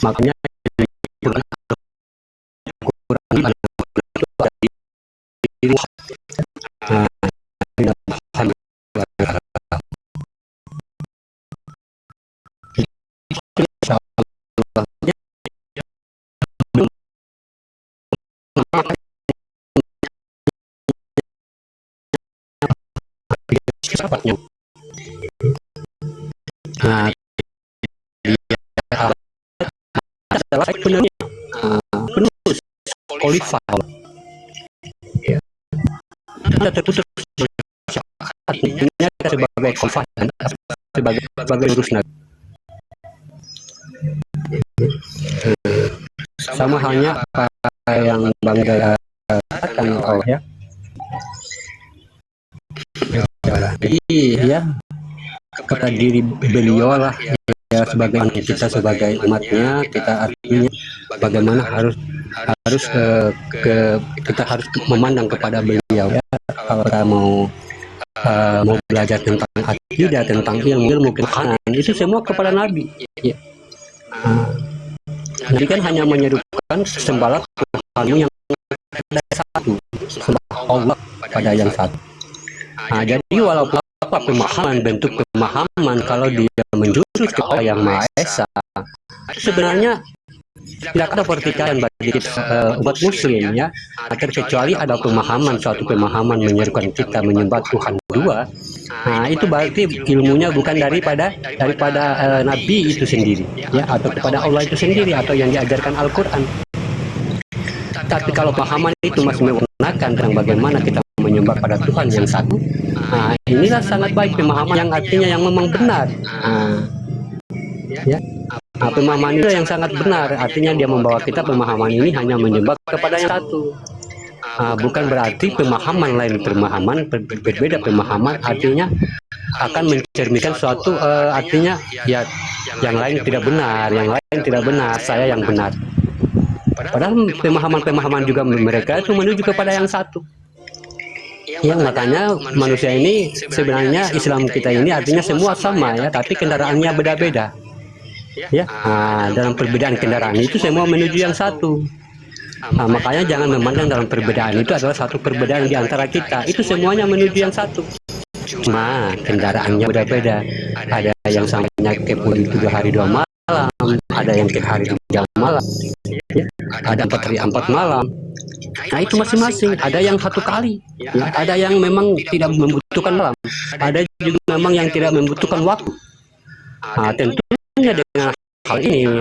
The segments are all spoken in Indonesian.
Makanya Al-Quran diri sifatnya. Nah, dia adalah penulis kolifal. Ya. Ada terputus artinya sebagai kolifal, sebagai urus nabi. Sama halnya apa yang Bang Dara katakan ya. Jadi ya kepada diri beliau lah ya, sebagai kita sebagai umatnya, kita artinya bagaimana kita harus memandang kepada beliau ya. Kalau kita mau belajar tentang akidah, tentang ilmu kanan, itu semua kepada Nabi ya. Nabi kan hanya menyerukan sembahlah Tuhanmu yang satu, sembah Allah pada yang satu. Nah, jadi walaupun bentuk pemahaman kalau dia menjurus ke Allah yang Maha Esa, sebenarnya tidak ada pertikaian bagi kita umat muslim ya, terkecuali ada suatu pemahaman menyerukan kita menyembah Tuhan dua. Nah, itu berarti ilmunya bukan daripada Nabi itu sendiri ya, atau kepada Allah itu sendiri, atau yang diajarkan Al-Quran. Tapi kalau pemahaman itu masih menggunakan tentang bagaimana kita menyembah pada Tuhan yang satu, nah inilah sangat baik pemahaman yang artinya yang memang benar. Ya, pemahaman itu yang sangat benar, artinya dia membawa kita pemahaman ini hanya menyembah kepada yang satu. Bukan berarti pemahaman lain berbeda pemahaman, artinya akan mencerminkan suatu artinya ya yang lain tidak benar, saya yang benar. Padahal pemahaman juga mereka itu menuju kepada yang satu. Ya, makanya manusia ini sebenarnya Islam kita ini artinya semua sama ya, tapi kendaraannya beda-beda. Ya, dalam perbedaan kendaraan itu semua menuju yang satu. Makanya jangan memandang dalam perbedaan itu adalah satu perbedaan di antara kita. Itu semuanya menuju yang satu. Cuma kendaraannya beda-beda. Ada yang sampainya ke Pulau 3 hari 2 malam, ada yang ke hari 3 malam. Ya, ada 4 hari 4 malam. Nah, itu masing-masing. Ada yang 1 kali, ya, ada yang memang tidak membutuhkan malam, ada juga memang yang tidak membutuhkan waktu. Tentunya dengan hal ini,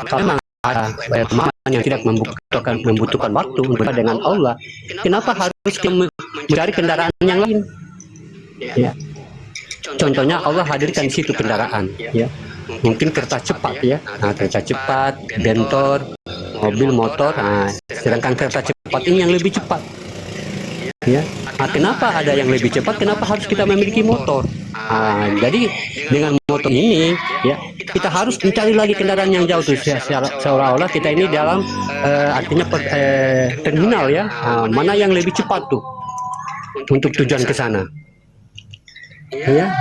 kalau memang ada pemahaman yang tidak membutuhkan waktu dengan Allah, kenapa harus mencari kendaraan yang lain? Ya. Contohnya Allah hadirkan di situ kendaraan, ya. Mungkin kereta cepat ya, kereta cepat, bentor, mobil, motor. Sedangkan kereta cepat ini yang lebih cepat, ya. Kenapa ada yang lebih cepat? Kenapa harus kita memiliki motor? Jadi dengan motor ini, ya, kita harus mencari lagi kendaraan yang jauh tuh, seolah-olah kita ini dalam artinya terminal ya. Mana yang lebih cepat tuh untuk tujuan ke sana? Ya.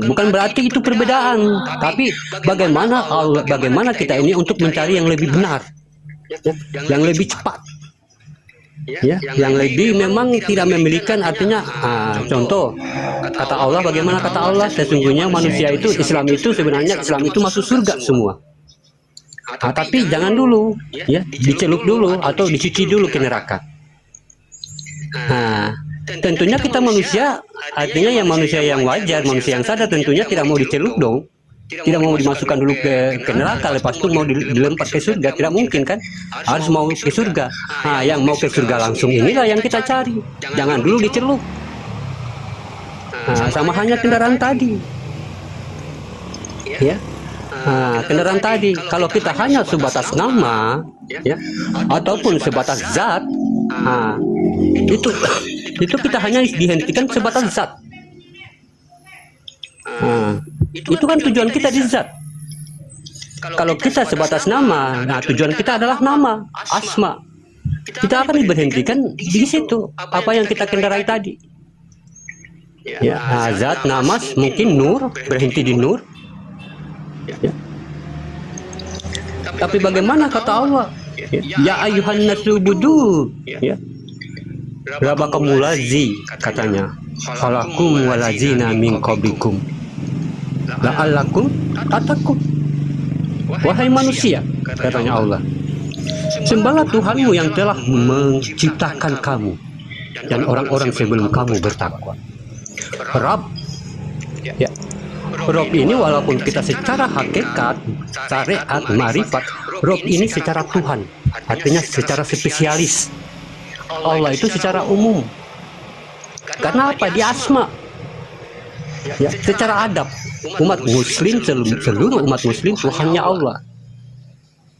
Bukan berarti itu perbedaan, tapi bagaimana kita ini untuk mencari yang lebih benar, ya, yang lebih cepat, ya, yang lebih memang tidak memiliki artinya. Contoh kata Allah, bagaimana kata Allah, sesungguhnya manusia itu, Islam itu sebenarnya Islam itu masuk surga semua. Tapi jangan dulu, ya, dicelup dulu atau dicuci dulu ke neraka. Tentunya kita manusia, artinya yang manusia yang wajar, manusia yang sadar, tentunya tidak mau dicelup dong, tidak mau dimasukkan dulu ke neraka, lepas itu mau dilempar ke surga, tidak mungkin kan, harus mau ke surga. Yang mau ke surga langsung inilah yang kita cari, jangan dulu dicelup. Sama hanya kendaraan tadi, ya. Kendaraan tadi, kalau kita hanya sebatas nama, ya, ataupun sebatas zat, itu kita hanya dihentikan sebatas zat. Itu kan tujuan kita di zat. Kalau kita sebatas nama, tujuan kita adalah nama, asma. Kita akan diberhentikan di situ, apa yang kita kendarai tadi. Ya, zat, nama, mungkin nur, berhenti di nur. Ya. Tapi bagaimana kata Allah? Ya ayuhan nasubudu. Ya. Rabakumulazi katanya. Khalakum walazina min qablikum. La'allakum tattaqun. Wahai manusia, katanya Allah, sembahlah Tuhanmu yang telah menciptakan kamu dan orang-orang sebelum kamu bertakwa. Rabb, ya, Rob ini walaupun kita secara hakikat, syariat, marifat, Rob ini secara Tuhan, artinya secara spesialis. Allah itu secara umum. Karena apa? Dia asma. Ya, secara adab, umat Muslim, seluruh umat Muslim Tuhannya Allah.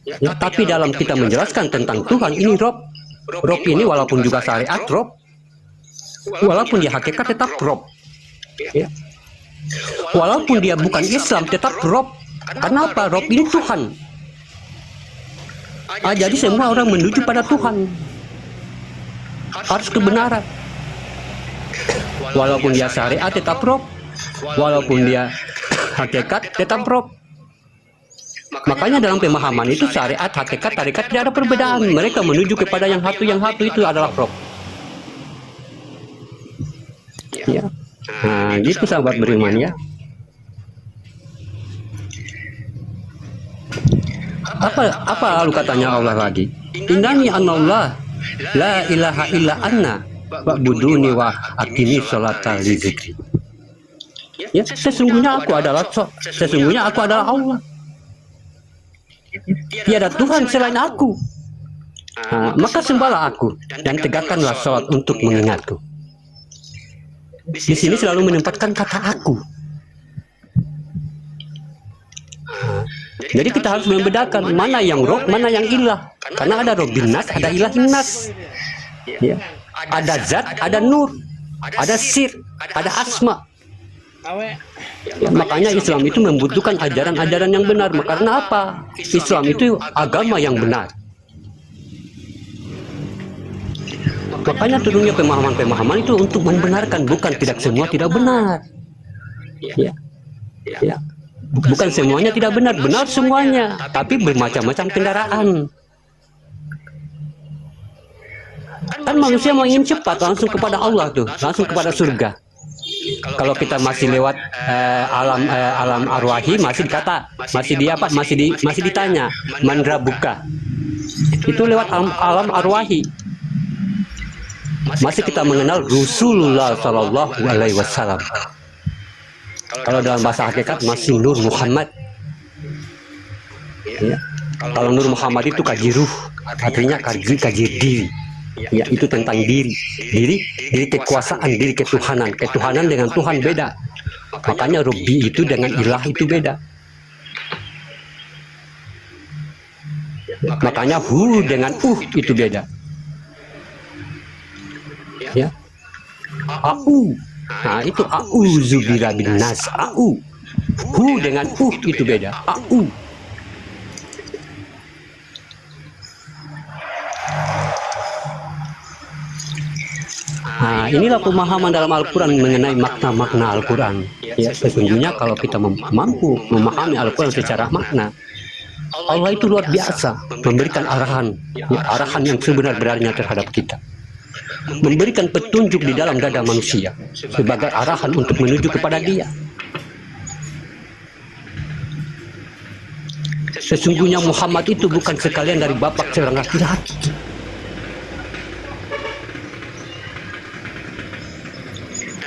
Ya, tapi dalam kita menjelaskan tentang Tuhan ini Rob. Rob ini walaupun juga syariat Rob, walaupun dia hakikat tetap Rob. Ya. Walaupun dia bukan Islam tetap Rob. Karena apa? Rob ini Tuhan. Jadi semua orang menuju pada Tuhan. Harus kebenaran. Walaupun dia syariat tetap Rob, walaupun dia hakikat tetap Rob. Makanya dalam pemahaman itu syariat, hakikat, tarekat tidak ada perbedaan. Mereka menuju kepada yang satu itu adalah Rob. Ya. Nah, gitu sahabat beriman ya. Apa lalu katanya Allah lagi? Innani anallah la ilaha illa anna wa'buduni wa aqimi sholata li dzikri. Ya, sesungguhnya aku adalah Allah. Tiada Tuhan selain aku. Nah, maka sembahlah aku dan tegakkanlah sholat untuk mengingatku. Di sini selalu menempatkan kata aku. Jadi kita harus membedakan mana yang Rob, mana yang ilah. Karena ada Robin Nas, ada ilahin Nas. Ya. Ada Zat, ada Nur, ada Sir, ada Asma. Ya, makanya Islam itu membutuhkan ajaran-ajaran yang benar. Karena apa? Islam itu agama yang benar. Makanya turunnya pemahaman-pemahaman itu untuk membenarkan, bukan tidak semua tidak benar. Ya. Ya. Bukan semuanya tidak benar, benar semuanya, tapi bermacam-macam kendaraan. Kan manusia mau ingin cepat langsung kepada Allah tuh, langsung kepada surga. Kalau kita masih lewat alam arwahi, masih dikata, masih ditanya, mandra buka. Itu lewat alam arwahi. Masih kita mengenal Rasulullah Shallallahu Alaihi Wasallam. Kalau dalam bahasa hakikat masih Nur Muhammad. Ya. Kalau Nur Muhammad itu kaji ruh, artinya kaji diri. Ya, itu tentang diri kekuasaan, diri ketuhanan. Ketuhanan dengan Tuhan beda. Makanya Rabbi itu dengan ilah itu beda. Makanya hu dengan itu beda. Ya. Au. Nah, itu a'udzu birabbin nas. A'u. Hu dengan itu beda. A'u. Nah, inilah pemahaman dalam Al-Quran mengenai makna-makna Al-Quran. Ya, sesungguhnya kalau kita mampu memahami Al-Quran secara makna, Allah itu luar biasa memberikan arahan, ya, arahan yang sebenar-benarnya terhadap kita. Memberikan petunjuk di dalam dada manusia sebagai arahan untuk menuju kepada Dia. Sesungguhnya Muhammad itu bukan sekalian dari bapak seorang laki-laki.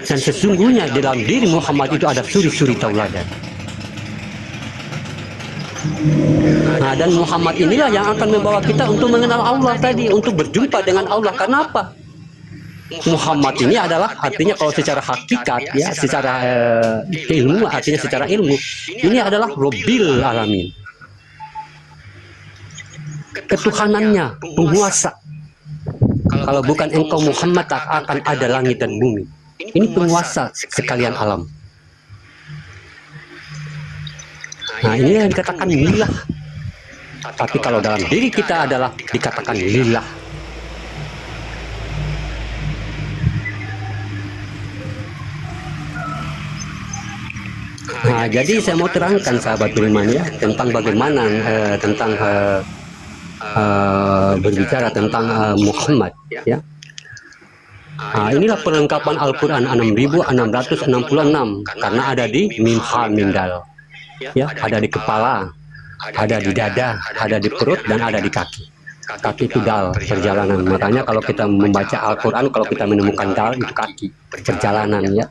Dan sesungguhnya di dalam diri Muhammad itu ada suri-suri tauladan. Nah, dan Muhammad inilah yang akan membawa kita untuk mengenal Allah tadi, untuk berjumpa dengan Allah. Karena apa? Muhammad ini adalah artinya kalau secara hakikat ya, secara ilmu, artinya secara ilmu, ini adalah Robbil Alamin. Ketuhanannya, penguasa. Kalau bukan engkau Muhammad, tak akan ada langit dan bumi. Ini penguasa sekalian alam. Nah, ini yang dikatakan lillah. Tapi kalau dalam diri kita adalah dikatakan lillah. Nah, jadi saya mau terangkan sahabat beriman ya tentang bagaimana tentang berbicara tentang Muhammad ya. Nah, inilah perlengkapan Al-Quran 6666 karena ada di Mim Ha Mim Dal ya, ada di kepala, ada di dada, ada di perut, dan ada di kaki. Kaki itu dal, perjalanan. Makanya kalau kita membaca Al-Quran, kalau kita menemukan dal itu kaki, perjalanan ya.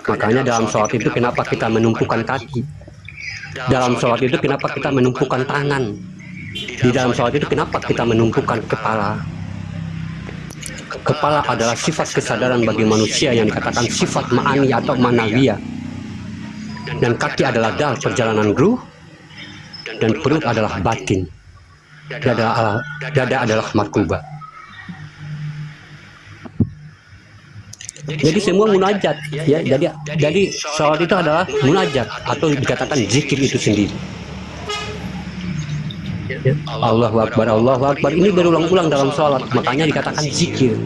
Makanya dalam sholat itu kenapa kita menumpukan kaki, dalam sholat itu kenapa kita menumpukan tangan, di dalam sholat itu kenapa kita menumpukan kepala. Kepala adalah sifat kesadaran bagi manusia yang dikatakan sifat ma'ani atau manawiyah, dan kaki adalah dal, perjalanan ruh, dan perut adalah batin, dada adalah markuba. Jadi semua munajat ya, jadi sholat itu adalah munajat atau dikatakan zikir itu sendiri. Allahu Akbar, Allahu Akbar ini berulang-ulang dalam sholat, makanya dikatakan zikir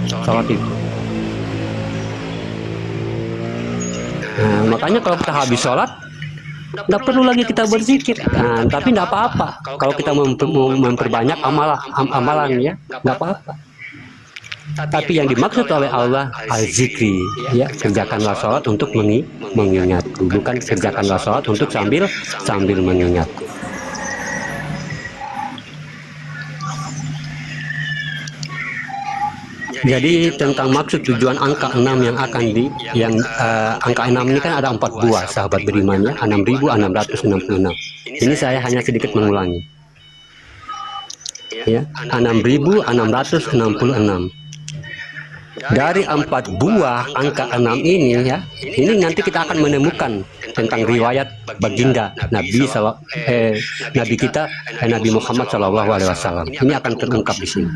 sholat itu. Nah, makanya kalau kita habis sholat nggak perlu lagi kita berzikir, nah, tapi nggak apa-apa kalau kita memperbanyak amalan ya, nggak apa-apa. Tapi yang dimaksud oleh Allah al-zikri ya, kerjakanlah sholat untuk mengingatku, bukan kerjakanlah sholat untuk sambil mengingatku. Jadi tentang maksud tujuan angka 6 yang akan angka 6 ini kan ada 4 buah sahabat beriman ya, 6666. Ini saya hanya sedikit mengulangi ya, 6666. Dari 4 buah angka 6 ini ya, ini nanti kita akan menemukan tentang riwayat baginda Nabi kita Nabi Muhammad SAW. Ini akan terungkap di sini.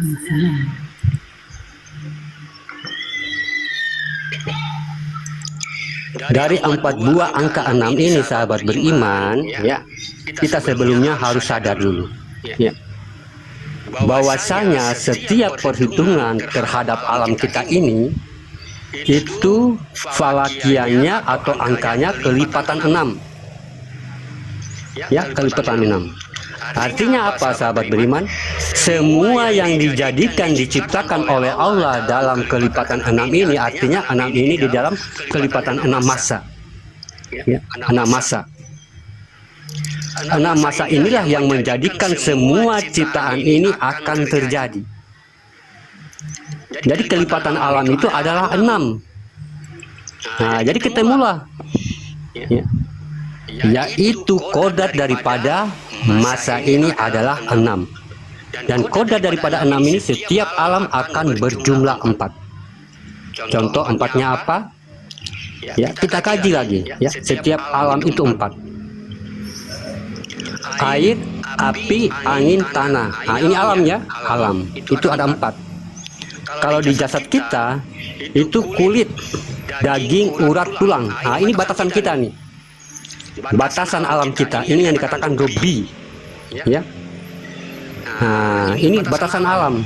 Dari 4 buah angka 6 ini sahabat beriman ya, kita sebelumnya harus sadar dulu ya, bahwasanya setiap perhitungan terhadap alam kita ini itu falakiannya atau angkanya kelipatan 6 ya, kelipatan 6. Artinya apa sahabat beriman? Semua yang diciptakan oleh Allah dalam kelipatan 6 ini, artinya 6 ini di dalam kelipatan 6 masa ya, 6 masa. 6 masa inilah yang menjadikan semua ciptaan ini akan terjadi. Jadi kelipatan alam itu adalah 6. Nah, jadi ketemulah ya, yaitu kodrat daripada masa ini adalah 6. Dan kodrat daripada 6 ini setiap alam akan berjumlah 4. Contoh 4-nya apa? Ya, kita kaji lagi ya, setiap alam itu 4. Air, api, angin, tanah. Nah, ini alam ya, alam. Itu ada 4. Kalau di jasad kita itu kulit, daging, urat, tulang. Nah, ini batasan kita nih. Batasan alam kita. Ini yang dikatakan Robbi. Ya. Nah, ini batasan alam.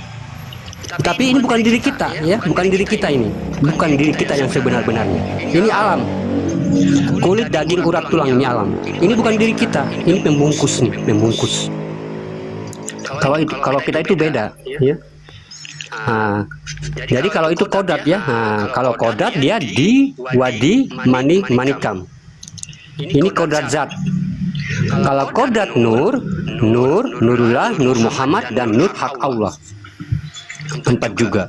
Tapi ini bukan diri kita ya, bukan diri kita ini. Bukan diri kita yang sebenar-benarnya. Ini alam. Kulit, daging, urat, tulang, ini alam. Ini bukan diri kita, ini pembungkus nih, pembungkus. Kalau kita itu beda, ya. Nah, jadi kalau itu kodrat ya, nah, kalau kodrat dia di wadi manikam. Ini kodrat zat. Kalau kodrat nurullah, nur Muhammad, dan nur hak Allah. 4 juga.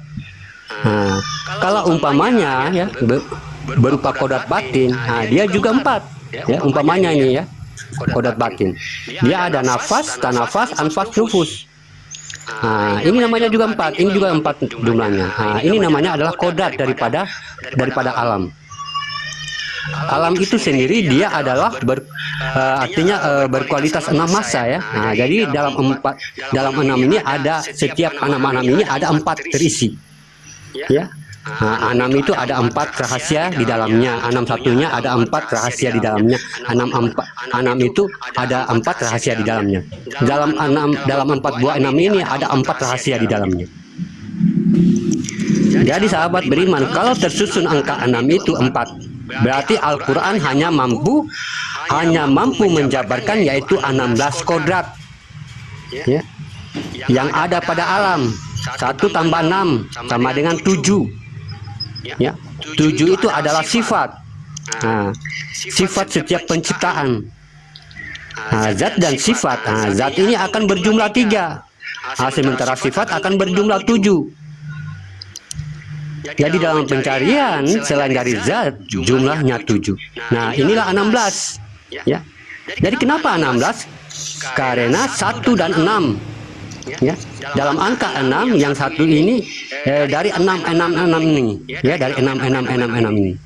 Nah, kalau umpamanya ya berupa kodrat batin, nah dia juga 4 ya, umpamanya ini ya, kodrat batin. Dia ada nafas, tanafas, anfas, nufus. Nah, ini namanya juga 4, ini juga 4 jumlahnya. Nah, ini namanya adalah kodrat daripada alam. Alam itu sendiri dia adalah artinya berkualitas 6 masa ya. Nah, jadi dalam 6 ini ada, setiap 6 ini ada 4 terisi. Ya. Nah, 6 itu ada 4 rahasia di dalamnya. 6 satunya ada 4 rahasia di dalamnya. 6 itu ada 4 rahasia di dalamnya. Dalam 4 buah 6 ini ada 4 rahasia di dalamnya. Jadi sahabat beriman, kalau tersusun angka 6 itu 4. Berarti Al-Quran hanya mampu menjabarkan yaitu 16 kodrat, ya, yang ada pada alam. 1 tambah 6 sama dengan 7, ya. 7 itu adalah sifat. Sifat setiap penciptaan. Zat dan sifat. Zat ini akan berjumlah 3, sementara sifat akan berjumlah 7. Jadi dalam pencarian selain dari zat jumlahnya 7. Nah, inilah 16, ya. Jadi kenapa 16? Karena 1 dan 6, ya. Dalam angka 6 yang satu ini dari 6 ini, ya, dari 6 ini.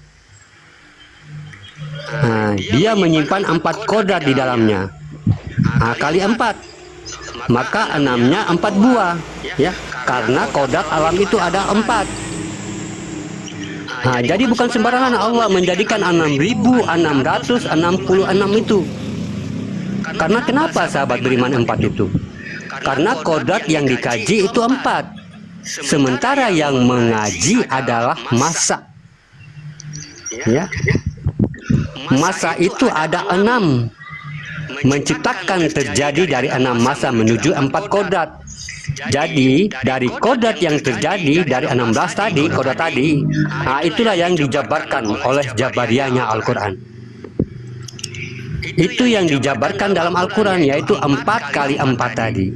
Dia menyimpan 4 kodrat di dalamnya. Kali 4, maka 6-nya 4 buah, ya. Karena kodrat alam itu ada 4. Jadi bukan sembarangan Allah menjadikan 6.666 itu. Karena kenapa sahabat beriman 4 itu? Karena kodrat yang dikaji itu 4. Sementara yang mengaji adalah masa, ya. Masa itu ada 6. Menciptakan terjadi dari 6 masa menuju 4 kodrat. Jadi dari kodrat yang terjadi dari 16 tadi, kodrat tadi, itulah yang dijabarkan oleh jabariyahnya Al-Quran. Itu yang dijabarkan dalam Al-Quran, yaitu 4 kali 4 tadi,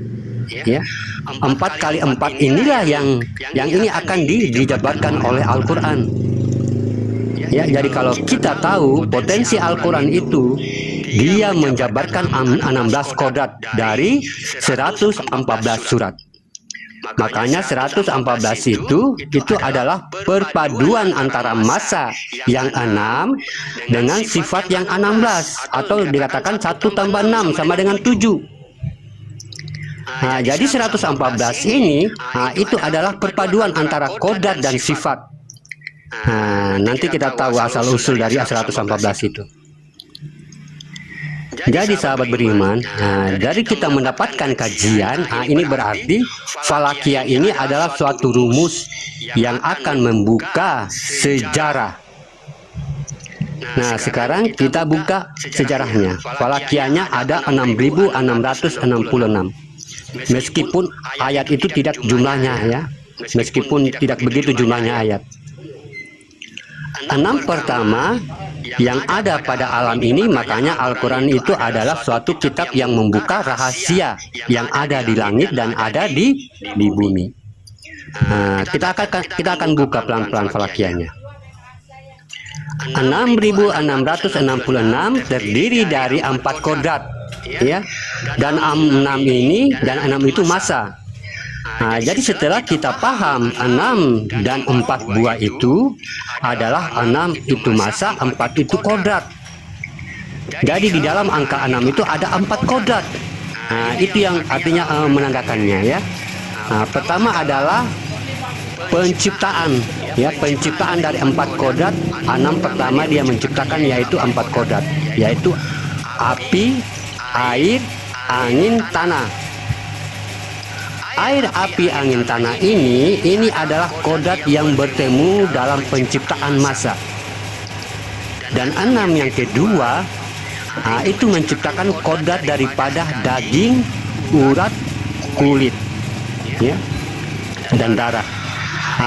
ya. 4 kali 4 inilah yang ini akan dijabarkan oleh Al-Quran, ya. Jadi kalau kita tahu potensi Al-Quran itu, dia menjabarkan 16 kodrat dari 114 surat. Makanya 114 itu adalah perpaduan antara masa yang 6 dengan sifat yang 16, atau dikatakan 1 tambah 6 sama dengan 7. Jadi 114 ini itu adalah perpaduan antara kodrat dan sifat. Nanti kita tahu asal usul dari 114 itu. Jadi sahabat beriman, dari kita mendapatkan kajian, ini berarti Falakiyah ini adalah suatu rumus yang akan membuka sejarah. Nah, sekarang kita buka sejarahnya. Falakiyahnya ada 6.666. Meskipun ayat itu tidak jumlahnya, ya. Meskipun tidak begitu jumlahnya ayat. 6 pertama yang ada pada alam ini, makanya Al-Quran itu adalah suatu kitab yang membuka rahasia yang ada di langit dan ada di bumi. Kita akan buka pelan-pelan falakiyahnya. 6.666 terdiri dari 4 kodrat, ya, dan 6 itu masa. Jadi setelah kita paham 6 dan 4 buah itu adalah 6 itu masa, 4 itu kodrat. Jadi di dalam angka 6 itu ada 4 kodrat. Itu yang artinya menandakannya, ya. Pertama adalah penciptaan, ya, penciptaan dari 4 kodrat. 6 pertama dia menciptakan yaitu 4 kodrat, yaitu api, air, angin, tanah. Air, api, angin, tanah ini adalah kodrat yang bertemu dalam penciptaan masa. Dan 6 yang kedua, itu menciptakan kodrat daripada daging, urat, kulit, ya, dan darah.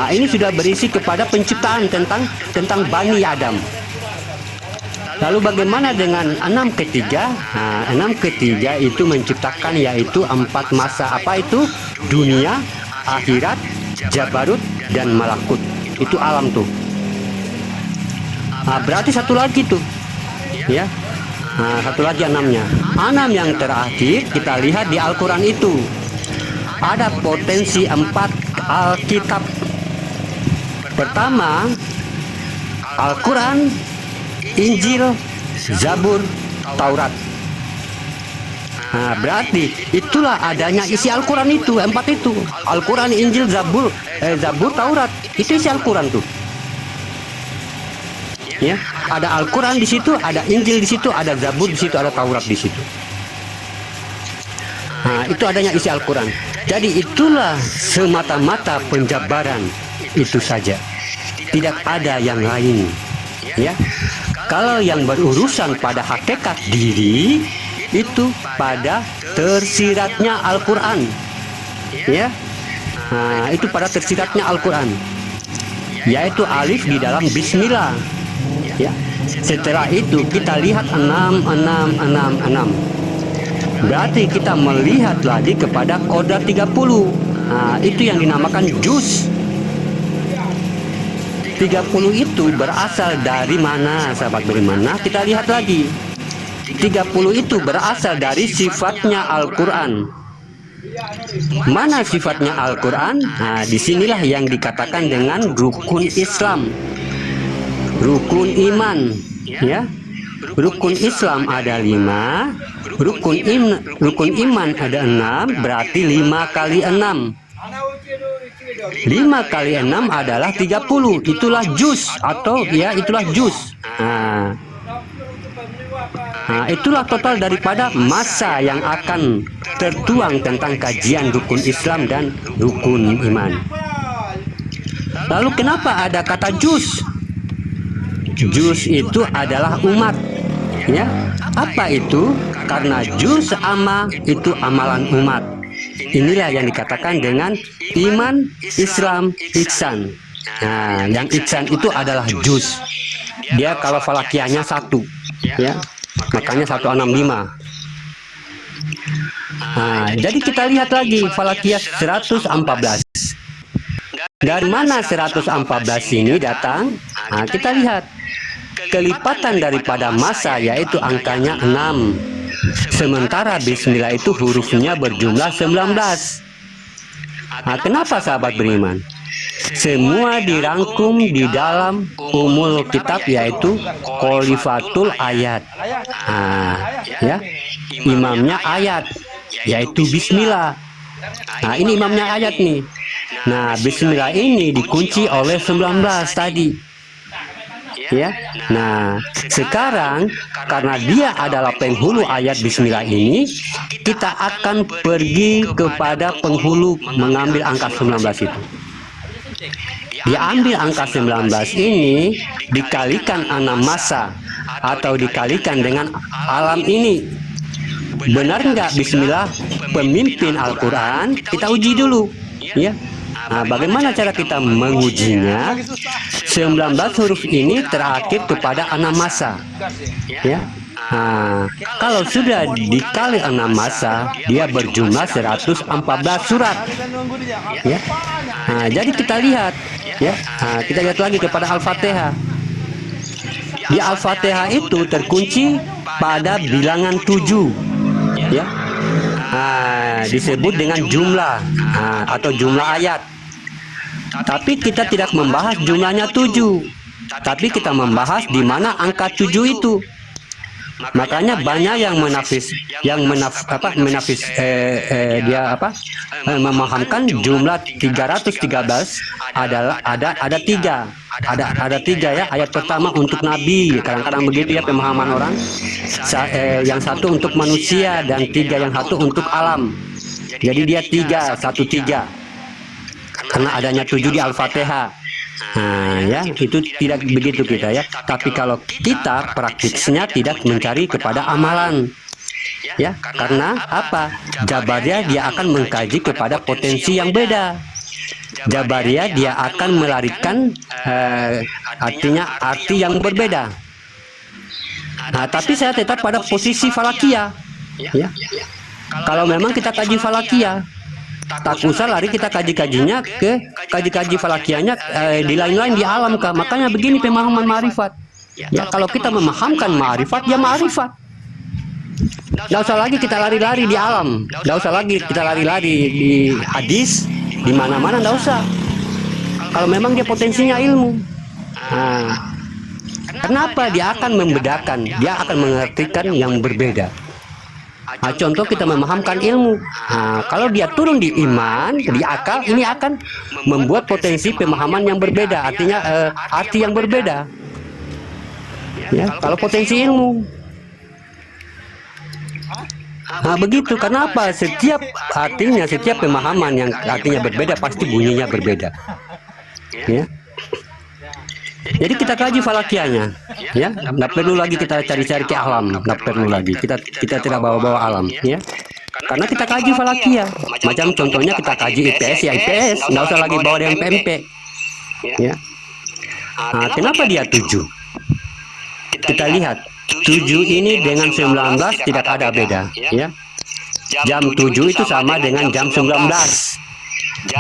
Ini sudah berisi kepada penciptaan tentang Bani Adam. Lalu bagaimana dengan 6 ketiga? 6 ketiga itu menciptakan yaitu 4 masa. Apa itu? Dunia, akhirat, jabarut, dan malakut. Itu alam tuh. Berarti satu lagi tuh, ya. Satu lagi 6-nya. 6 yang terakhir kita lihat di Al-Quran itu ada potensi 4 Alkitab. Pertama, Al-Quran, Injil, Zabur, Taurat. Berarti itulah adanya isi Al-Quran itu, 4 itu. Al-Quran, Injil, Zabur, Taurat. Itu isi Al-Quran tuh. Ya, ada Al-Quran di situ, ada Injil di situ, ada Zabur di situ, ada Taurat di situ. Itu adanya isi Al-Quran. Jadi itulah semata-mata penjabaran itu saja. Tidak ada yang lain. Ya, Kalau yang berurusan pada hakikat diri itu pada tersiratnya Al-Quran, ya. Nah, itu pada tersiratnya Al-Quran, yaitu alif di dalam Bismillah, ya. Setelah itu kita lihat 6. Berarti kita melihat lagi kepada kodrat 30. Nah, itu yang dinamakan juz. 30 itu berasal dari mana, sahabat beriman? Nah, kita lihat lagi. 30 itu berasal dari sifatnya Al-Quran. Mana sifatnya Al-Quran? Nah, disinilah yang dikatakan dengan rukun Islam, rukun iman, ya. Rukun Islam ada 5, rukun iman ada 6, berarti 5 kali 6. 5 kali 6 adalah 30. Itulah juz, atau ya itulah juz. Nah, itulah total daripada masa yang akan tertuang tentang kajian rukun Islam dan rukun iman. Lalu kenapa ada kata juz? Juz itu adalah umat, ya. Apa itu? Karena juz amma itu amalan umat. Inilah yang dikatakan dengan iman, Islam, ihsan. Nah, yang ihsan itu adalah juz. Dia kalau falakiyahnya 1, ya. Makanya 165. Nah, jadi kita lihat lagi falakiyah 114. Dari mana 114 ini datang? Nah, kita lihat kelipatan daripada masa, yaitu angkanya 6. Sementara Bismillah itu hurufnya berjumlah 19. Nah, kenapa sahabat beriman? Semua dirangkum di dalam umul kitab, yaitu kholifatul ayat. Nah, ya, imamnya ayat, yaitu Bismillah. Nah, ini imamnya ayat nih. Nah, Bismillah ini dikunci oleh 19 tadi, ya. Nah, sekarang karena dia adalah penghulu ayat Bismillah ini, kita akan pergi kepada penghulu mengambil angka 19 itu. Diambil angka 19 ini dikalikan 6 masa atau dikalikan dengan alam ini. Benar nggak Bismillah pemimpin Al-Quran? Kita uji dulu, ya. Nah, bagaimana cara kita mengujinya? 19 huruf ini terakhir kepada 6 masa, ya. Nah, kalau sudah dikali 6 masa, dia berjumlah 114 surat, ya. Nah, jadi kita lihat, ya. Nah, kita lihat lagi kepada Al-Fatihah. Di Al-Fatihah itu terkunci pada bilangan 7, ya. Nah, disebut dengan jumlah, atau jumlah ayat. Tapi kita tidak membahas jumlahnya 7, tapi kita membahas di mana angka 7 itu. Makanya banyak yang memahamkan jumlah 313 adalah ada 3. Ada 3, ya. Ayat pertama untuk nabi, kadang-kadang begitu, ya, pemahaman orang. Yang satu untuk manusia dan 3 yang satu untuk alam. Jadi dia 3, 1, 3. Karena adanya 7 di Al-Fatihah. Nah, ya, itu tidak begitu kita, ya. Tapi kalau kita praktisnya tidak mencari kepada amalan, ya. Karena apa? Jabariyah dia akan mengkaji kepada potensi yang beda. Jabariyah dia akan melarikan artinya arti yang berbeda. Nah, tapi saya tetap pada posisi falakiyah, ya. Kalau memang kita kaji falakiyah, tak usah lari kita kaji-kajinya ke kaji-kaji falakiyahnya di lain-lain di alam, kah. Makanya begini pemahaman ma'rifat, ya. Kalau kita memahamkan ma'rifat, ya ma'rifat. Tidak usah lagi kita lari-lari di alam, tidak usah lagi kita lari-lari di hadis, di mana-mana, tidak usah. Kalau memang dia potensinya ilmu. Nah, kenapa dia akan membedakan, dia akan mengartikan yang berbeda. Nah, contoh kita memahamkan ilmu. Nah, kalau dia turun di iman, di akal, ini akan membuat potensi pemahaman yang berbeda, artinya arti yang berbeda, ya. Kalau potensi ilmu, nah begitu. Kenapa? Setiap pemahaman yang artinya berbeda pasti bunyinya berbeda, ya. Jadi kita kaji falakiyahnya, ya. Nggak perlu lagi kita cari-cari ke alam, nggak perlu lagi kita tidak bawa-bawa alam, ya. Karena kita kaji falakia, macam contohnya kita kaji IPS, ya IPS, nggak usah lagi bawa dengan PMP, ya. Nah, kenapa dia 7? Kita lihat 7 ini dengan 19 tidak ada beda, ya. Jam 7 itu sama dengan jam 19.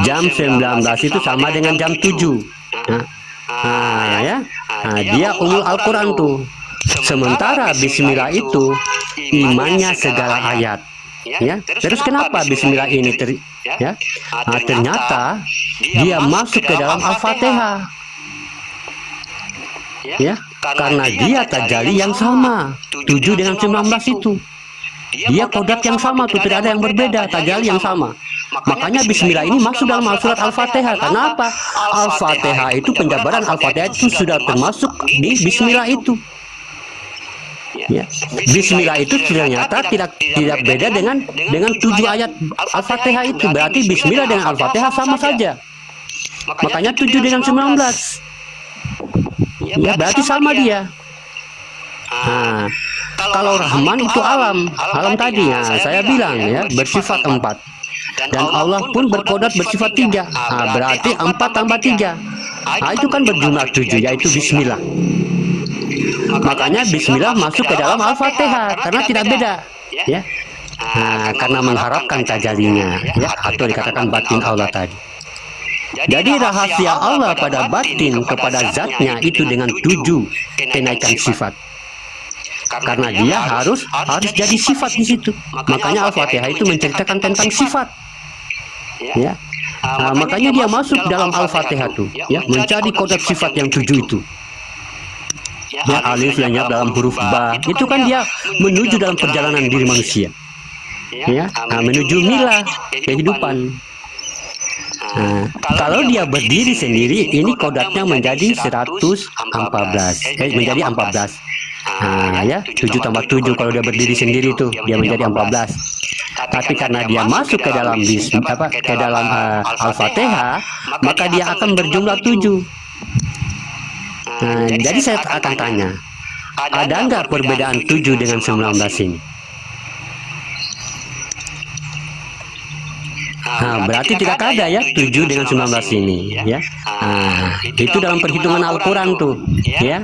Jam 19 itu sama dengan jam 7. Ya. Dia umul Al-Quran tuh. Sementara Bismillah itu imannya segala ayat. Ya. Terus kenapa Bismillah ini ternyata dia masuk ke dalam Al-Fatihah. Ya, karena dia tajalli yang sama, 7 dengan 19 itu. Dia kodat yang sama tuh, tidak ada yang berbeda, tajalli yang sama. Makanya Bismillah ini masuk dalam surat Al-Fatihah. Karena apa? Al-Fatihah itu penjabaran Al-Fatihah itu sudah termasuk di Bismillah itu. Ya. Bismillah itu ternyata tidak beda dengan 7 ayat Al-Fatihah itu. Berarti Bismillah dengan Al-Fatihah sama saja. Makanya 7 dengan 19. Ya, berarti sama dia. Nah, kalau Rahman itu alam tadi ya, saya bilang ya, bersifat 4. Dan Allah pun berkodat bersifat 3. Nah, berarti 4 tambah 3. Nah, itu kan berjumlah 7, yaitu Bismillah. Makanya Bismillah masuk ke dalam Al-Fatihah karena tidak beda, ya. Nah, karena mengharapkan tajallinya, ya, atau dikatakan batin Allah tadi. Jadi rahasia Allah pada batin kepada zatnya itu dengan 7 kenaikan sifat. Karena dia harus jadi sifat di situ. Makanya Al-Fatihah itu menceritakan tentang sifat. Ya. Nah, makanya dia masuk dalam Al-Fatihah itu, ya, mencari kodat sifat yang 7 itu. Ya, alif lenyap dalam huruf ba. Itu kan dia menuju dalam perjalanan diri manusia. Ya, nah, menuju milah kehidupan. Nah, kalau dia berdiri sendiri, ini kodatnya menjadi 114, menjadi 14. Nah, ya, 7 tambah 7 kalau dia berdiri sendiri tuh, dia menjadi 14. Tapi karena dia masuk ke dalam Al-Fatihah, maka dia akan berjumlah 7. Nah, jadi saya akan tanya, ada nggak perbedaan 7 dengan 19 ini? Nah, berarti tidak ada ya 7 dengan 19 ini, ya. Nah, itu dalam perhitungan Al-Quran tuh, ya.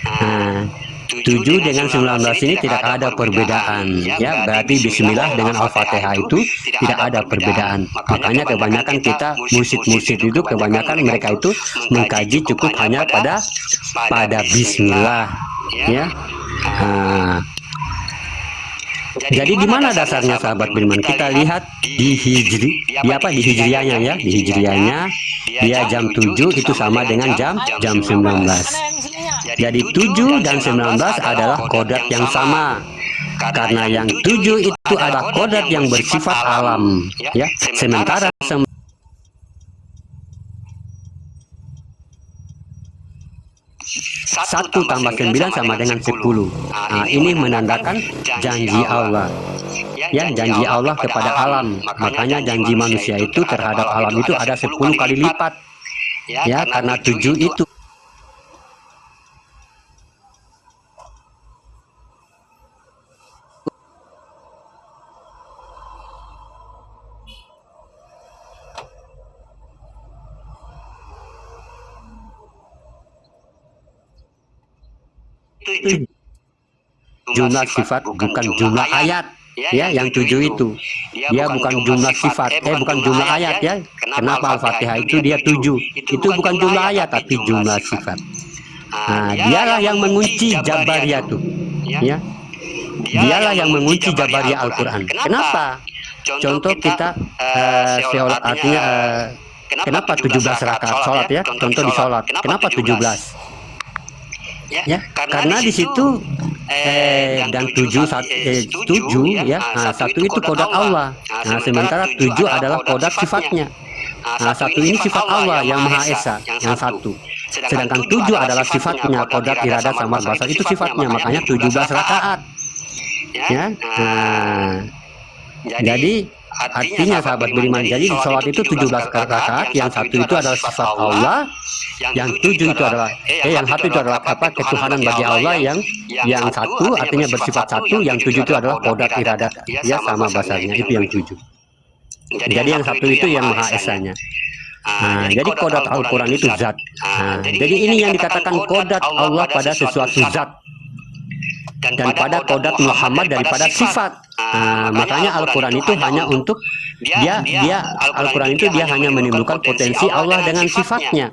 Nah, 7 dengan 19 ini tidak ada perbedaan, ya. Berarti Bismillah dengan Al-Fatihah itu tidak ada perbedaan. Makanya kebanyakan kita mursyid-mursyid itu kebanyakan mereka itu mengkaji cukup hanya pada Bismillah, ya. Nah, jadi di mana dasarnya sahabat beriman? Kita lihat di Hijriyahnya ya. Di Hijriyahnya dia jam 7 itu sama dengan jam 19. Jadi 7 dan 19 adalah kodat yang sama. Karena yang 7 itu adalah kodat yang bersifat alam, ya. Sementara 1 tambah 9 sama dengan 10. Nah, ini menandakan janji Allah. Ya, janji Allah kepada alam. Makanya janji manusia itu terhadap alam itu ada 10 kali lipat. Ya, karena 7 itu. Jumlah sifat bukan jumlah ayat, ya. Yang 7 itu dia bukan jumlah sifat, bukan jumlah ayat, ya. Kenapa Al-Fatihah itu dia 7? Itu bukan jumlah ayat tapi jumlah sifat. Nah, dialah yang mengunci Jabariyah tuh, ya. Dialah yang mengunci Jabariyah Al-Quran. Kenapa? Contoh kita sholat, artinya kenapa 17 rakaat sholat, ya? Contoh di sholat, kenapa 17? Ya, karena di situ dan 7 ya. Nah, 1 itu kodat Allah. Nah, sementara 7 adalah kodat sifatnya. Nah, 1 ini sifat Allah yang Maha Esa, yang 1. Sedangkan 7 adalah sifatnya, kodat iradat samar basar itu sifatnya. Makanya 17 rakaat. Ya. Nah, jadi Artinya sahabat beriman, jadi di sholat itu 17 rakaat, yang satu itu adalah sifat Allah, yang tujuh itu adalah yang satu itu adalah ketuhanan bagi Allah, yang satu artinya bersifat satu, yang tujuh itu adalah kodrat iradat, ya sama bahasanya itu yang tujuh. Jadi yang satu itu yang Maha Esanya. Jadi kodrat Al-Quran itu zat. Jadi ini yang dikatakan kodrat Allah pada sesuatu zat, dan pada kodrat Muhammad daripada sifat. Makanya Al-Quran itu hanya untuk Al-Quran itu dia hanya menimbulkan potensi Allah dengan sifatnya.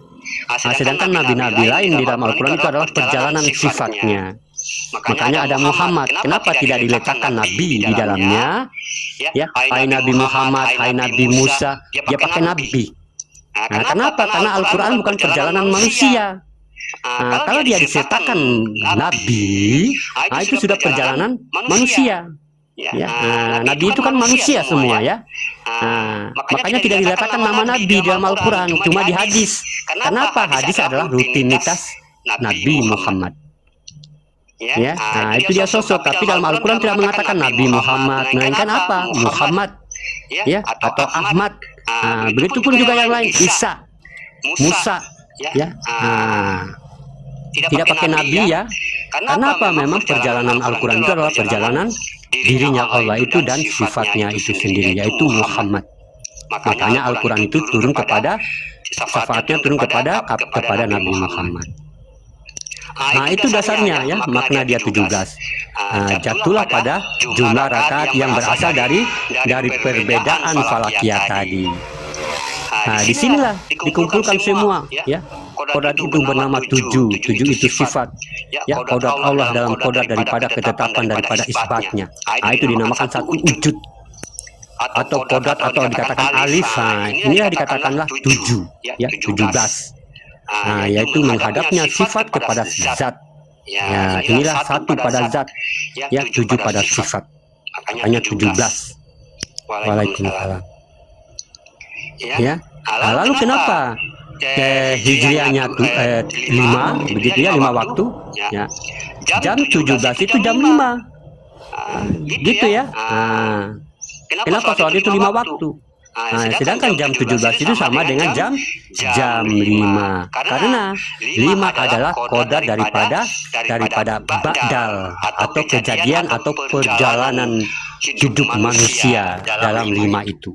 Sedangkan nabi-nabi lain di dalam Al-Quran itu adalah perjalanan sifatnya. Makanya ada Muhammad. Kenapa tidak diletakkan nabi di dalamnya? Ya, hai Nabi Muhammad, hai Nabi Musa, dia pakai nabi. Kenapa? Karena Al-Quran bukan perjalanan manusia. Kalau dia disertakan nabi, itu sudah perjalanan manusia. Ya, nabi itu kan manusia semua ya. Makanya tidak diletakkan nama nabi dalam Al-Quran, cuma di hadis. Kenapa? Hadis adalah rutinitas Nabi Muhammad. Ya, itu dia sosok. Tapi dalam Al-Quran tidak mengatakan Nabi Muhammad, melainkan apa? Muhammad, ya, atau Ahmad. Begitupun juga yang lain, Isa, Musa, ya. Tidak pakai nabi ya. Karena apa? Memang perjalanan Al-Quran itu adalah perjalanan dirinya Allah itu dan sifatnya itu sendiri, yaitu Muhammad. Makanya Al-Quran itu turun kepada syafaatnya turun kepada Nabi Muhammad. Itu dasarnya ya, makna dia 17. Jatuhlah pada jumlah rakaat yang berasal dari perbedaan falakiyah tadi. Disinilah dikumpulkan semua ya. Kodrat itu bernama 7 itu sifat ya, kodrat Allah dalam kodrat daripada ketetapan daripada isbatnya. Itu dinamakan satu wujud atau kodrat atau dikatakan alif. Inilah dikatakanlah 7 ya, 17. Yaitu menghadapnya sifat kepada zat. Ya, inilah satu pada zat ya, 7 pada sifat. Hanya 17. Waalaikumsalam. Ya. Lalu kenapa hijriahnya 5 begitu ya, 5 waktu ya. Jam 17 itu jam 5 gitu ya. Kenapa soal itu 5 waktu? Sedangkan jam 17 itu sama dengan jam 5, karena 5 adalah kodrat daripada ba'dal atau kejadian atau perjalanan hidup manusia dalam 5 itu.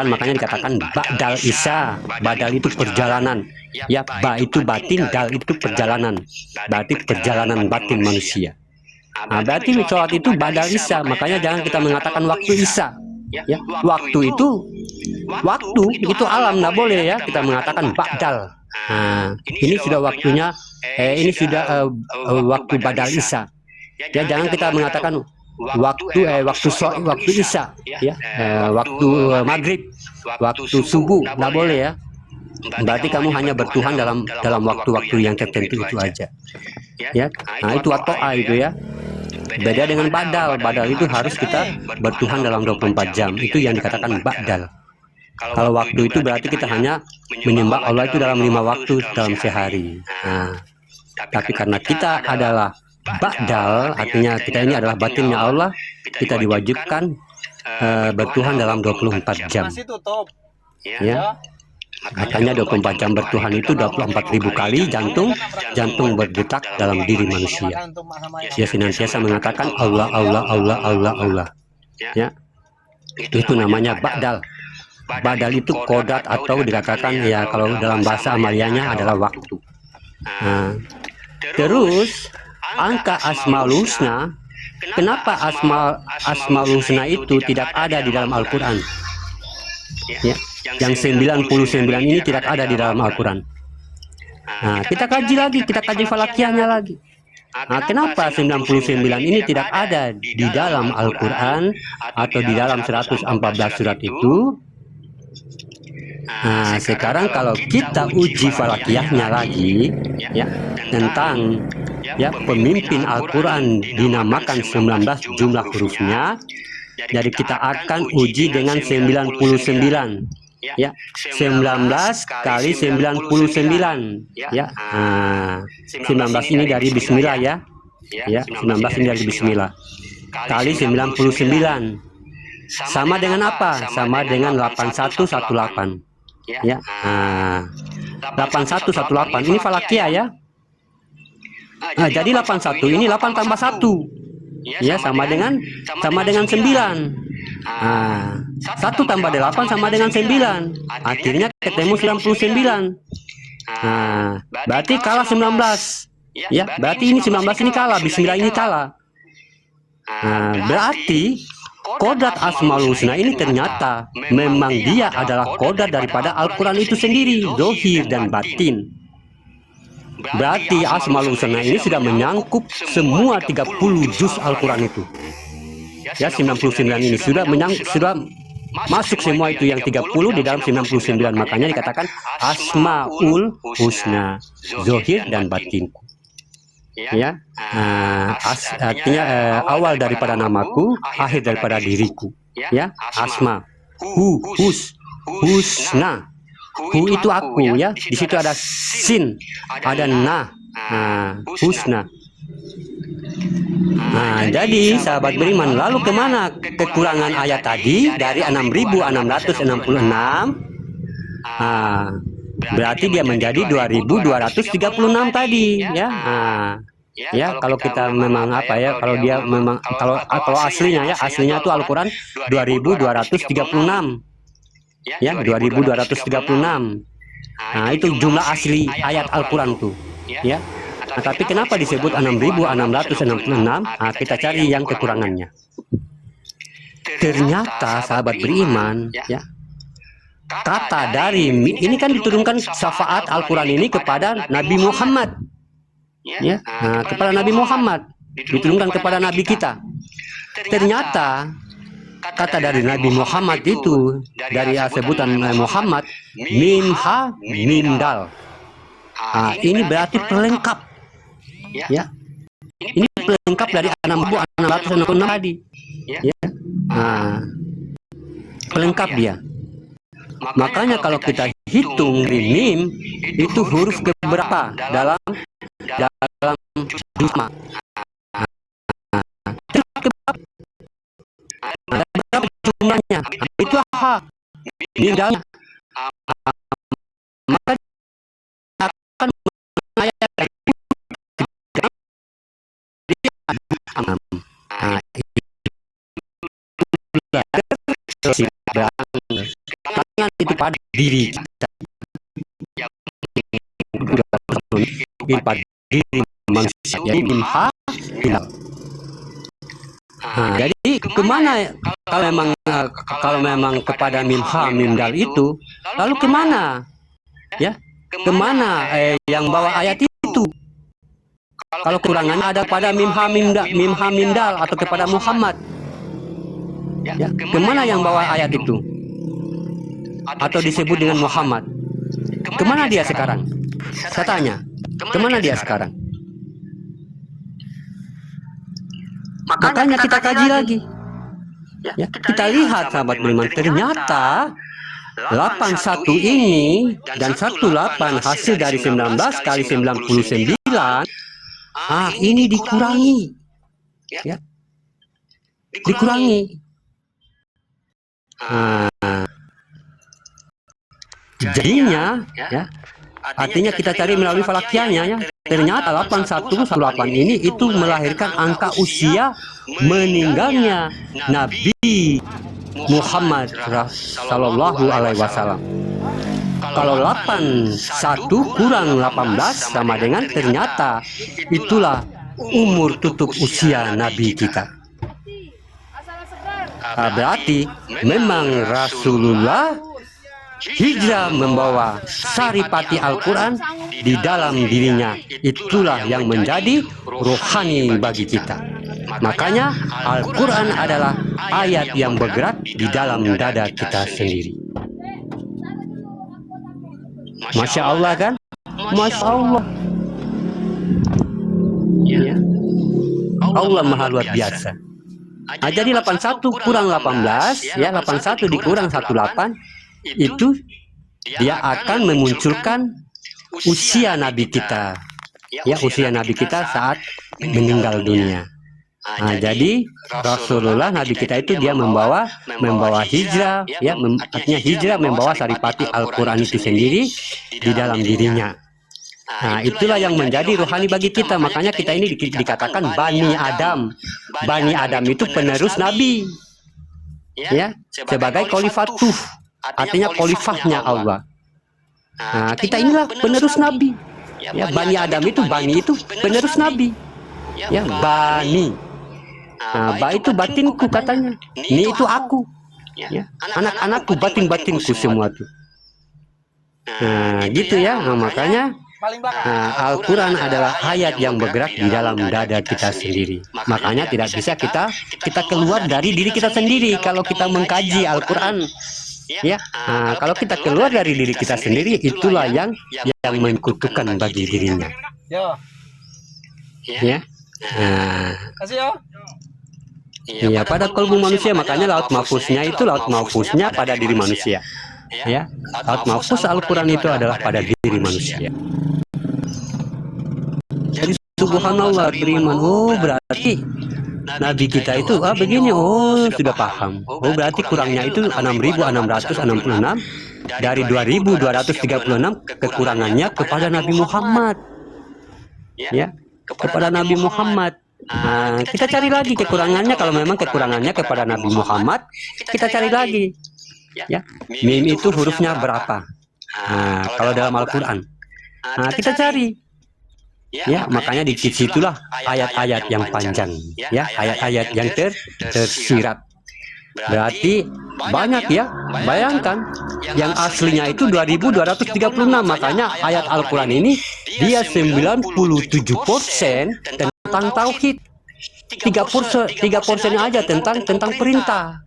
Makanya dikatakan ba'dal Isa. Ba'dal itu perjalanan ya, ba itu batin, dal itu perjalanan, berarti perjalanan batin manusia. Berarti sholat itu ba'dal Isa. Makanya jangan kita mengatakan waktu Isa ya. Waktu itu alam, nggak boleh ya kita mengatakan ba'dal. Ini sudah waktunya, ini sudah waktu ba'dal Isa ya. Jangan kita mengatakan waktu Isya ya, waktu maghrib, waktu subuh, nggak boleh ya. Berarti kamu hanya bertuhan dalam waktu-waktu yang tertentu itu aja ya. Itu wato'a itu ya. Beda dengan badal. Badal itu harus kita bertuhan dalam 24 jam. Itu yang dikatakan badal. Kalau waktu itu berarti kita hanya menyembah Allah itu dalam 5 waktu dalam sehari. Tapi karena kita adalah ba'dal, artinya kita ini adalah batinnya Allah, kita diwajibkan bertuhan dalam 24 jam ya. Makanya 24 jam bertuhan itu 24.000 kali jantung berdetak dalam diri manusia. Dia senantiasa mengatakan Allah, Allah, Allah, Allah, Allah ya. Itu namanya ba'dal. Ba'dal itu kodrat atau dikatakan ya, kalau dalam bahasa Amaliyanya adalah waktu. Terus angka Asmaul Husna, kenapa Asmaul Husna itu tidak ada di dalam Al-Quran ya? Yang 99 ini tidak ada di dalam Al-Quran. Kita kaji lagi, kita kaji falakiyahnya lagi. Kenapa 99 ini tidak ada di dalam Al-Quran atau di dalam 114 surat itu? Sekarang kalau kita uji falakiyahnya lagi ya, tentang ya pemimpin Al-Quran dinamakan 19 jumlah hurufnya. Jadi kita akan uji dengan 99 ya, 19 kali 99 ya. 19 ini dari Bismillah ya. Ya, 19 ini dari Bismillah kali 99 sama dengan apa? Sama dengan 8118. Ya. 8118 ini falakia ya. Jadi 81 ini 8 tambah 1. Ya, sama dengan 9. 1 tambah 8 sama dengan 9. Akhirnya ketemu 99. Berarti kalah 19. Ya, berarti ini 19 ini kalah, Bismillah ini kalah. Berarti kodrat Asmaul Husna ini ternyata memang dia adalah kodrat daripada Al-Quran itu sendiri, zahir dan batin. Berarti Asmaul Husna ini sudah menyangkup semua 30 juz Al-Quran itu. Ya, 99 ini sudah masuk semua itu yang 30 di dalam 99. Makanya dikatakan Asmaul Husna, zahir dan batin. Ya, artinya awal daripada namaku, akhir daripada diriku. Ya, asma, husna. Hu itu aku ya. Di situ ada sin, ada husna. Jadi sahabat beriman, lalu kemana kekurangan ayat tadi dari 6666? Berarti dia menjadi 2236 tadi ya. Ya, kalau kita memang apa ya, kalau dia memang kalau aslinya ya, aslinya itu Al-Quran 2236. Ya, 2236. Itu jumlah asli ayat Al-Quran tuh. Ya. Tapi kenapa disebut 6666? Kita cari yang kekurangannya. Ternyata sahabat beriman, ya, kata dari ini kan diturunkan syafaat Al-Quran ini kepada Nabi Muhammad. Ya, kepada Nabi Muhammad, diturunkan kepada Nabi kita. Ternyata kata dari Nabi Muhammad itu, dari sebutan Muhammad, minha mindal. Ini berarti pelengkap. Ya, ini pelengkap dari 6666 tadi. Ya, pelengkap dia. Makanya kalau kita hitung di mim itu huruf keberapa dalam juzma. Berapa jumlahnya? Itu mindalnya. Maka akan mengayakan itu pada diri kita, pada diri manusia, jadi kemana kalau memang kepada mimha mimdal itu, lalu kemana ya, kemana yang bawa ayat itu? Kalau kurangannya ada pada mimha mimdal atau kepada Muhammad, ya, kemana yang bawa ayat itu? Atau disebut dengan Muhammad, kemana dia sekarang? Saya tanya, kemana dia sekarang? Makanya kita kaji lagi. Ya, kita lihat sahabat beriman, ternyata 81 ini dan 18 hasil dari 19 kali 99. Ini dikurangi. Ya. Dikurangi. Jadinya ya, artinya kita cari melalui falakianya ya. Ternyata 8118 ini itu melahirkan angka usia meninggalnya Nabi Muhammad Sallallahu Alaihi Wasallam. Kalau 81 kurang 18 sama dengan ternyata itulah umur tutup usia Nabi kita. Berarti memang Rasulullah hijrah membawa saripati Al-Quran di dalam dirinya. Itulah yang menjadi rohani bagi kita. Makanya Al-Quran adalah ayat yang bergerak di dalam dada kita sendiri. Masya Allah kan? Masya Allah. Ya. Allah maha luar biasa. Jadi 81 kurang 18, ya 81 dikurang 18, itu dia akan memunculkan usia Nabi kita. Ya, usia Nabi kita saat meninggal dunia. Jadi Rasulullah Nabi kita itu dia membawa hijrah, ya, artinya hijrah membawa saripati Al-Quran itu sendiri di dalam dirinya. Nah, itulah yang menjadi rohani bagi kita. Makanya kita ini dikatakan Bani Adam. Bani Adam itu penerus Nabi, ya, sebagai khalifatuh, artinya khalifahnya Allah. Nah, kita inilah penerus Nabi. Ya, Bani Adam itu, Bani itu penerus Nabi. Ya, Bani. Nah, ba itu batinku katanya. Ni itu aku. Ya, anak-anakku, batin-batinku semua tuh. Nah, gitu ya. Nah, makanya Al-Quran adalah ayat yang bergerak di dalam dada kita sendiri. Makanya tidak bisa kita keluar dari diri kita sendiri kalau kita mengkaji Al-Quran. Ya, kalau kita keluar dari diri kita sendiri, itulah yang menkutukan bagi dirinya. Ya. Iya, pada kalbu manusia, makanya laut mahfuznya itu laut mahfuznya pada diri manusia. Ya, laut mahfuz Al-Quran itu adalah pada diri manusia. Jadi subhanallah beriman. Oh, berarti Nabi kita itu begini. Oh, sudah paham. Oh, berarti kurangnya itu 6.666 dari 2.236 kekurangannya kepada Nabi Muhammad. Ya, kepada Nabi Muhammad. Nah, kita cari lagi kekurangannya. Kalau memang kekurangannya kepada Nabi Muhammad, kita cari lagi. Ya, mim itu hurufnya berapa? Nah, kalau dalam Al-Quran, kita cari. Ya, makanya di situlah ayat-ayat yang panjang. Ya, ayat-ayat yang tersirat. Berarti banyak ya. Bayangkan, yang aslinya itu 2.236. Makanya ayat Al-Quran ini dia 97% tentang tauhid, 3% aja tentang perintah.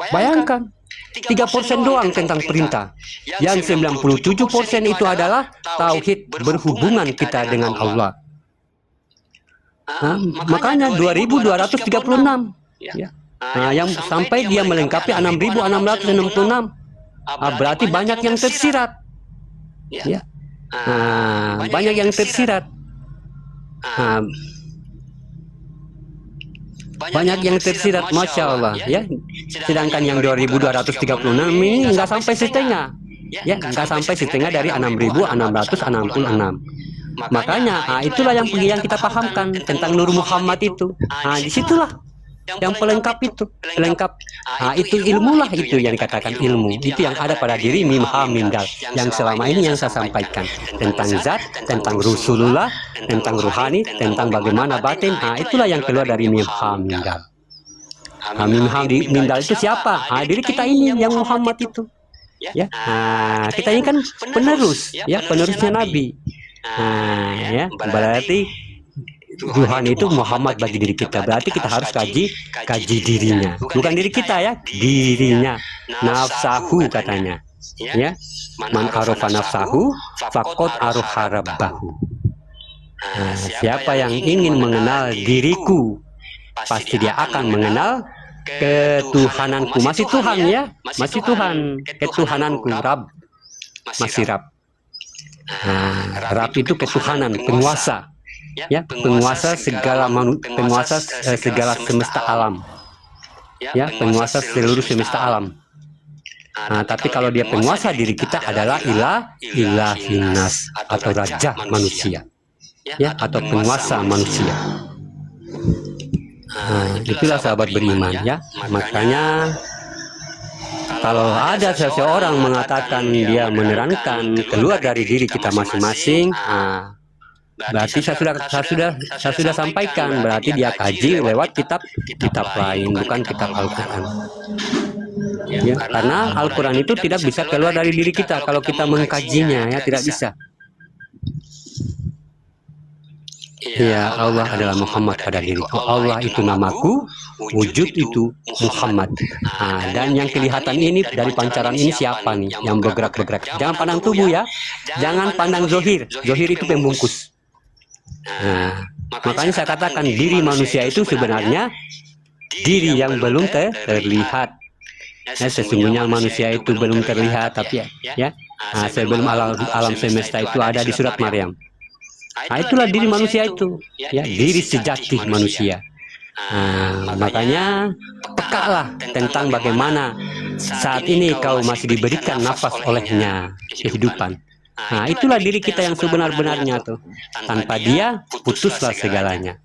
Bayangkan, 3% doang tentang perintah. Yang 97% itu adalah tauhid, berhubungan kita dengan Allah. Makanya 2.236. Ya. Yang sampai dia melengkapi 6.666. Berarti banyak yang tersirat. Ya. Banyak yang tersirat. Banyak yang tersirat, Masya Allah, ya. Sedangkan yang 2.236 ini nggak sampai setengah, ya, nggak sampai setengah dari 6.666. Makanya, itulah yang kita pahamkan tentang Nur Muhammad itu. Disitulah yang pelengkap itu, pelengkap. Itu ilmulah itu yang dikatakan ilmu. Itu yang ada pada diri mim ha mim dal. Yang selama ini yang saya sampaikan tentang zat, tentang Rasulullah, tentang ruhani, tentang bagaimana batin. Itulah yang keluar dari mim ha mim dal. Mim ha mim dal itu siapa? Diri kita ini yang Muhammad itu. Ya, kita ini kan penerus, ya, penerusnya Nabi. Ya, berarti Tuhan itu Muhammad bagi diri kita. Berarti kita harus kaji dirinya, bukan diri kita, ya, dirinya. Nafsahu katanya, ya, man arofa nafsahu faqad arofa rabbahu. Siapa yang ingin mengenal diriku, pasti dia akan mengenal ketuhananku. Masih Tuhan, ya, masih Tuhan, ketuhananku, Rab, masih Rab. Rab itu ketuhanan, penguasa. Ya, penguasa segala segala semesta alam. Ya, penguasa seluruh semesta alam. Tapi kalau dia penguasa diri kita adalah ilahinas atau raja manusia. Ya, atau penguasa manusia. Itulah sahabat beriman, ya. Makanya kalau ada seseorang mengatakan dia menerangkan keluar dari diri kita masing-masing, berarti saya sudah sampaikan, berarti dia kaji lewat kitab lain, bukan kitab Al-Quran. Ya, karena Al-Quran itu tidak bisa keluar dari diri kita kalau kita mengkajinya, ya, tidak bisa. Ya, Allah adalah Muhammad pada diriku. Allah itu namaku, wujud itu Muhammad. Dan yang kelihatan ini dari pancaran ini siapa nih yang bergerak-bergerak? Jangan pandang tubuh, ya, jangan pandang zohir. Zohir itu pembungkus. Makanya saya katakan diri manusia itu sebenarnya diri yang belum terlihat. Ya, sesungguhnya manusia itu belum terlihat, tapi ya, sebelum alam semesta itu ada di surat Maryam. Nah, itulah diri manusia itu, ya, diri sejati manusia. Makanya pekalah tentang bagaimana saat ini kau masih diberikan nafas olehnya kehidupan. Nah, itulah diri kita yang sebenar-benarnya tuh. Tanpa dia, putuslah segalanya.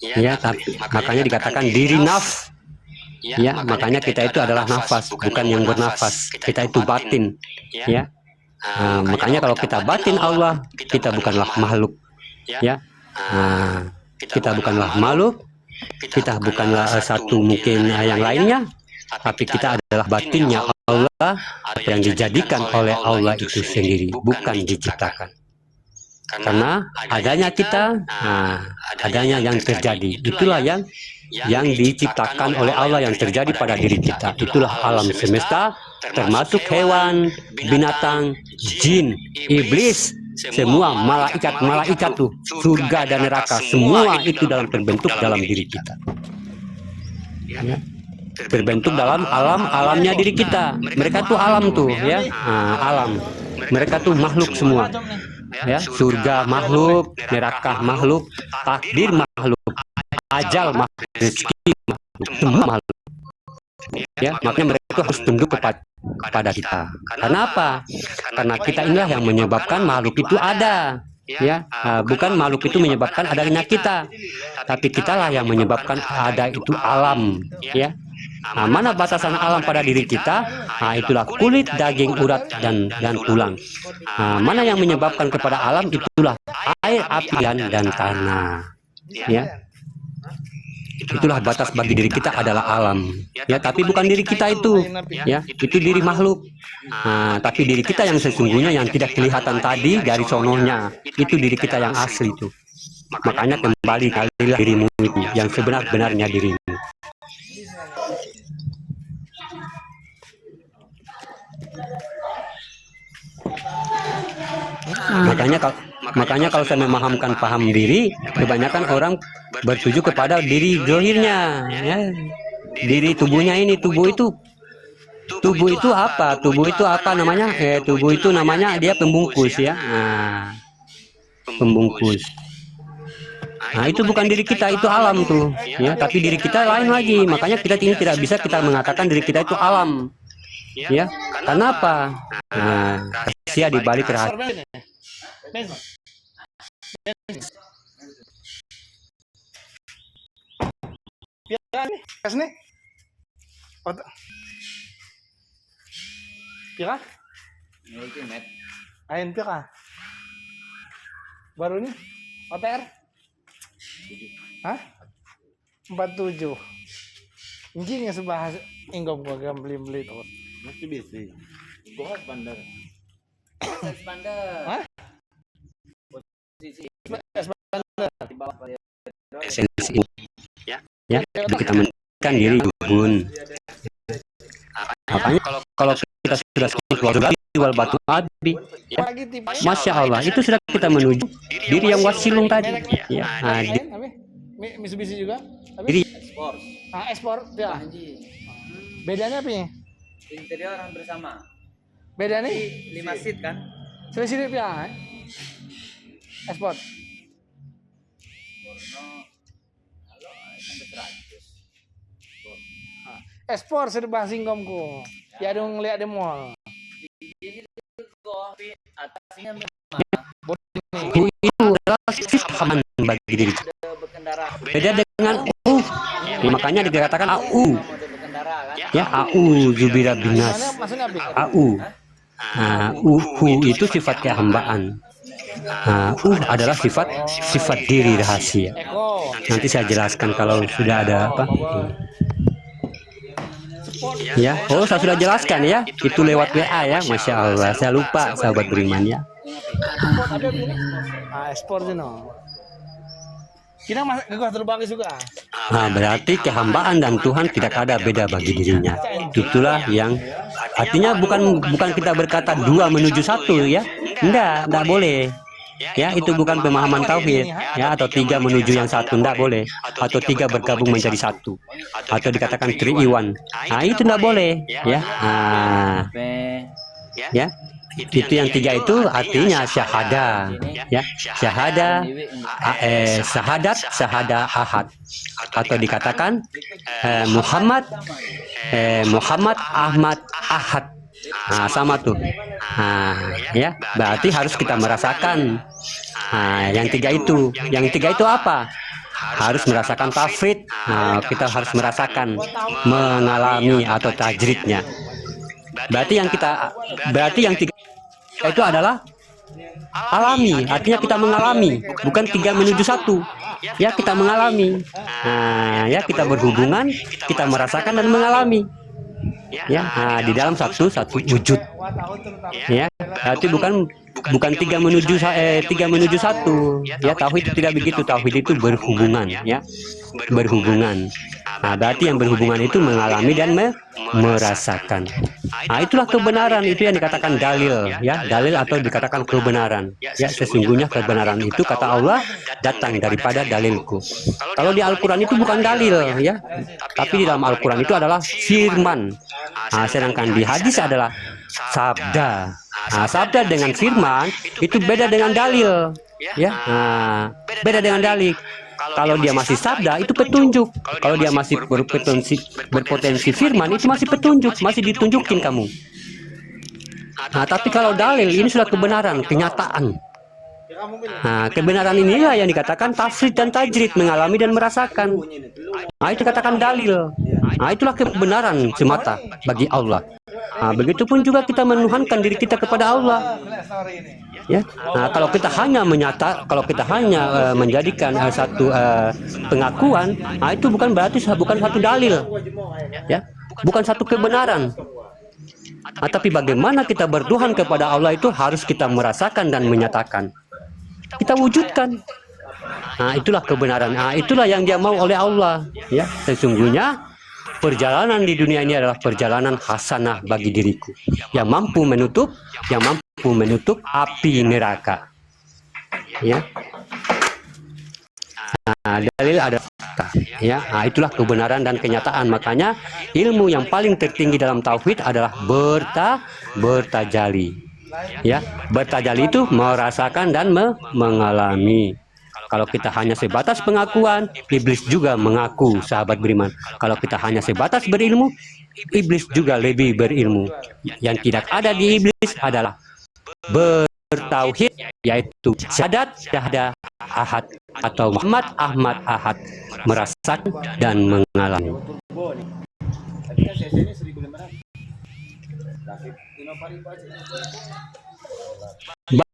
Ya, tapi makanya dikatakan diri naf. Ya, makanya kita itu adalah nafas, bukan yang bernafas. Kita itu batin. Ya. Makanya kalau kita batin Allah, kita bukanlah makhluk. Ya. Kita bukanlah makhluk, kita bukanlah satu mungkin yang lainnya, tapi kita adalah batinnya Allah yang dijadikan oleh Allah itu sendiri, bukan diciptakan. Karena adanya kita, adanya yang terjadi, itulah yang diciptakan oleh Allah yang terjadi pada diri kita. Itulah alam semesta, termasuk hewan, binatang, jin, iblis, semua malaikat tuh, surga dan neraka, semua itu terbentuk dalam diri kita. Ya. Terbentuk dalam alamnya diri kita. Mereka tuh alam tuh, ya, alam. Mereka tuh makhluk semua. Ya, surga makhluk, neraka makhluk, takdir makhluk, ajal makhluk, rezeki makhluk, semua makhluk. Ya, makanya mereka harus tunduk kepada kita. Karena apa? Karena kita inilah yang menyebabkan makhluk itu ada. Ya, bukan makhluk itu menyebabkan adanya kita, tapi kitalah yang menyebabkan ada itu alam. Ya. Mana batasan alam pada diri kita? Itulah kulit, daging, urat, dan tulang. Mana yang menyebabkan kepada alam? Itulah air, api, dan tanah. Ya. Itulah batas bagi diri kita adalah alam. Ya, tapi bukan diri kita itu. Ya, itu diri makhluk. Tapi diri kita yang sesungguhnya yang tidak kelihatan tadi dari sononya, itu diri kita yang asli itu. Makanya kembali kalilah dirimu itu, yang sebenar-benarnya dirimu. Makanya kalau saya memahamkan paham diri, kebanyakan orang bertuju kepada diri zahirnya, ya. Diri tubuhnya ini, tubuh itu apa? Tubuh itu apa namanya? Tubuh itu namanya dia pembungkus, ya. Pembungkus. Itu bukan diri kita, itu alam tuh, ya. Tapi diri kita lain lagi. Makanya kita ini tidak bisa kita mengatakan diri kita itu alam. Ya, kenapa? Rahasia di balik rahasia. Pira? Ain pira? Baru nih? OTR? Hah? 47. Anjing yang sebelah inggom gua beli tuh. Masih bisa. Gua expander. Hah? Posisi Expander. di bawah Esensi. Ya, itu kita menekan diri bun. Makanya kalau kita sudah keluar dari wal batu abi, ya, Masya Allah, itu sudah kita menuju diri yang wasilung tadi. Ya, Mitsubishi juga. diri ekspor. Ekspor ya. Bedanya apa ya? Interior hampir sama. Bedanya 5 seat kan? selisih ya. Ekspor. Halo, sampai 100. Ekspor serba singgomku. Ya dong lihat di mall. Ini kopi atasnya itu adalah kehaman bagi diri kita. berkendara. Beda dengan makanya dikatakan au. Berkendara kan? Ya, au zubira binas. Maksudnya apa? Au. Itu sifat kehambaan. Adalah sifat diri rahasia. Eko. Nanti saya jelaskan kalau sudah ada apa. Ya, saya sudah jelaskan ya. Itu lewat WA ya, Masya Allah. Saya lupa, sahabat beriman ya. Ekspor no. Kita masuk ke terbang juga. Berarti kehambaan dan Tuhan tidak ada beda bagi dirinya. Itulah yang artinya bukan kita berkata dua menuju satu ya. Enggak boleh. Ya, itu bukan pemahaman tauhid ya, atau tiga menuju yang satu, enggak boleh, atau tiga bergabung menjadi satu, atau dikatakan 3 in 1. Itu enggak boleh ya. Ya, Itu yang tiga itu artinya syahada, ya, syahada, syahada ahad, atau dikatakan Muhammad Ahmad Ahad. Nah, sama tuh. Nah, ya, berarti harus kita merasakan. Nah, yang tiga itu apa? Harus merasakan tauhid. Nah, kita harus merasakan, mengalami atau tajridnya. Berarti yang tiga itu adalah alami, artinya kita mengalami, bukan 3 menuju 1. Ya, kita mengalami. Nah, ya, kita berhubungan, kita merasakan dan mengalami. Ya, nah, di dalam satu wujud. Ya, berarti bukan 3 menuju 1. Ya, tauhid tidak begitu. Tauhid itu berhubungan, ya. Berhubungan. Nah, berarti yang berhubungan itu mengalami dan merasakan. Nah, itulah kebenaran, itu yang dikatakan dalil, ya, dalil atau dikatakan kebenaran. Ya, sesungguhnya kebenaran itu kata Allah datang daripada dalilku. Kalau di Al-Quran itu bukan dalil, ya, tapi di dalam Al-Quran itu adalah firman. Nah, sedangkan di hadis adalah sabda. Nah, sabda dengan firman itu beda dengan dalil, ya. Nah, beda dengan dalil. Kalau dia masih sabda itu petunjuk. Kalau dia masih berpotensi firman itu masih petunjuk, masih ditunjukin kamu. Nah, tapi kalau dalil ini sudah kebenaran, kenyataan. Nah, kebenaran inilah yang dikatakan tafsir dan tajrid, mengalami dan merasakan. Nah, itu katakan dalil. Nah, itulah kebenaran semata bagi Allah. Nah, begitupun juga kita menuhankan diri kita kepada Allah. Ya, nah, kalau kita hanya menjadikan satu pengakuan, nah, itu bukan berarti bukan satu dalil, ya, bukan satu kebenaran. Nah, tapi bagaimana kita bertuhan kepada Allah itu harus kita merasakan dan menyatakan, kita wujudkan. Nah, itulah kebenaran. Nah, itulah yang dia mau oleh Allah. Ya, sesungguhnya perjalanan di dunia ini adalah perjalanan hasanah bagi diriku, yang mampu menutup api neraka. Ya. Nah, dalil ada fakta. Ya, nah, itulah kebenaran dan kenyataan. Makanya ilmu yang paling tertinggi dalam tauhid adalah bertajali. Ya, bertajali itu merasakan dan mengalami. Kalau kita hanya sebatas pengakuan, iblis juga mengaku, sahabat beriman. Kalau kita hanya sebatas berilmu, iblis juga lebih berilmu. Yang tidak ada di iblis adalah bertauhid, yaitu syahada ahad atau Muhammad Ahmad Ahad, merasakan dan mengalami.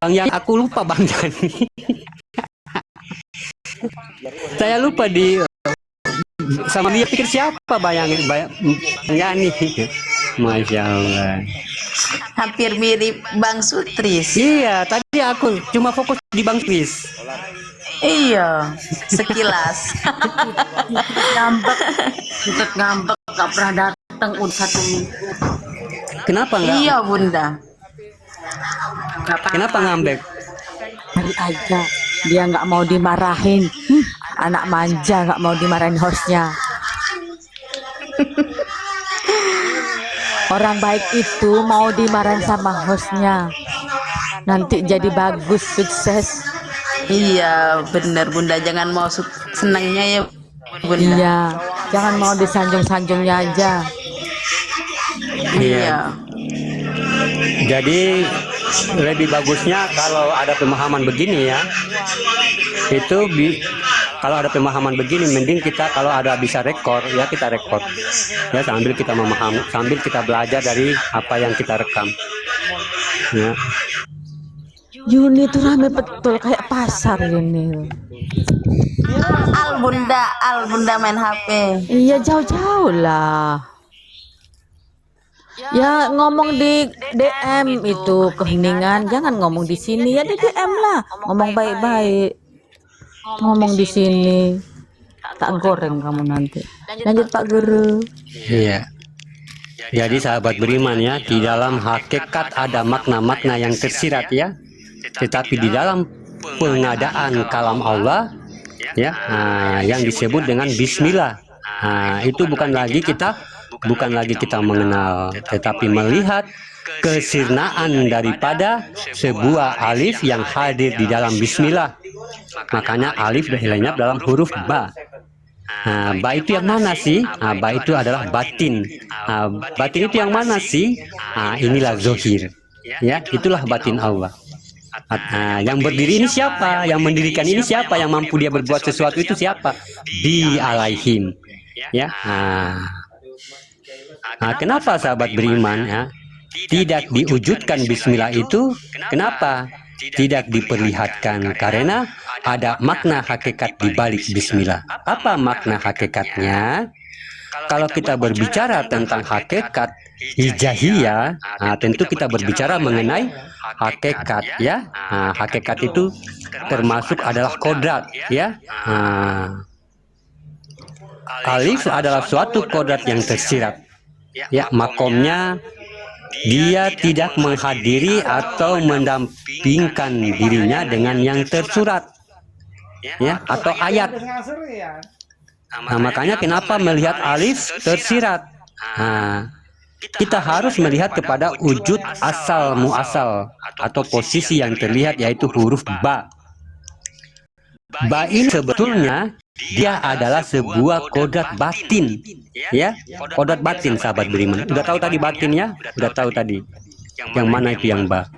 Bang, yang aku lupa Bang Jani. Saya lupa sama dia, pikir siapa bayangin Yani. Masya Allah. Hampir mirip Bang Sutris. Iya, tadi aku cuma fokus di Bang Sutris. Iya, sekilas. ngambek gak pernah datang udah 1 minggu. Kenapa enggak? Iya Bunda. Kenapa ngambek? Tadi aja dia nggak mau dimarahin. Anak manja nggak mau dimarahin hostnya. Orang baik itu mau dimarahin sama hostnya, nanti jadi bagus, sukses. Iya benar Bunda, jangan mau senangnya ya Bunda. Iya, jangan mau disanjung-sanjungnya aja. Iya. Jadi lebih bagusnya kalau ada pemahaman begini, ya, itu kalau ada pemahaman begini, mending kita kalau ada bisa rekor, ya kita rekor, ya, sambil kita memahami, sambil kita belajar dari apa yang kita rekam, ya. Yuni tuh rame betul kayak pasar Yuni. Al Bunda main HP. Iya, jauh-jauh lah. Ya ngomong di DM itu keheningan, jangan ngomong di sini, ya di DM lah, ngomong baik-baik. Ngomong di sini tak goreng kamu nanti. Lanjut Pak Guru. Iya. Jadi sahabat beriman, ya, di dalam hakikat ada makna-makna yang tersirat, ya. Tetapi di dalam pengadaan kalam Allah, ya, yang disebut dengan bismillah. Itu bukan lagi kita mengenal, tetapi melihat kesirnaan daripada sebuah alif yang hadir di dalam bismillah. Makanya alif lenyap dalam huruf ba. Nah, ba itu yang mana sih? Nah, ba itu adalah batin. Nah, batin itu yang mana sih? Nah, inilah zohir. Ya, itulah batin Allah. Nah, yang berdiri ini siapa? Yang mendirikan ini siapa? Yang mampu dia berbuat sesuatu itu siapa? Bi alaihim. Ya. Nah, kenapa sahabat beriman ya? Tidak diwujudkan bismillah itu? Kenapa? Tidak diperlihatkan karena ada makna hakikat di balik bismillah. Apa makna hakikatnya? Kalau kita berbicara tentang hakikat hijahiyah, tentu kita berbicara mengenai hakikat ya. Hakikat itu termasuk adalah kodrat ya. Alif adalah suatu kodrat yang tersirat. Ya, makomnya dia tidak menghadiri atau mendampingkan dirinya dengan yang tersurat ya atau ayat. Nah, makanya kenapa melihat alif tersirat? Nah, kita harus melihat kepada wujud asal muasal atau posisi yang terlihat yaitu huruf ba. Ba ini sebetulnya dia adalah sebuah kodrat batin ya, kodrat batin sahabat beriman. Udah tahu tadi batinnya? Udah tahu tadi. Yang mana itu yang ba?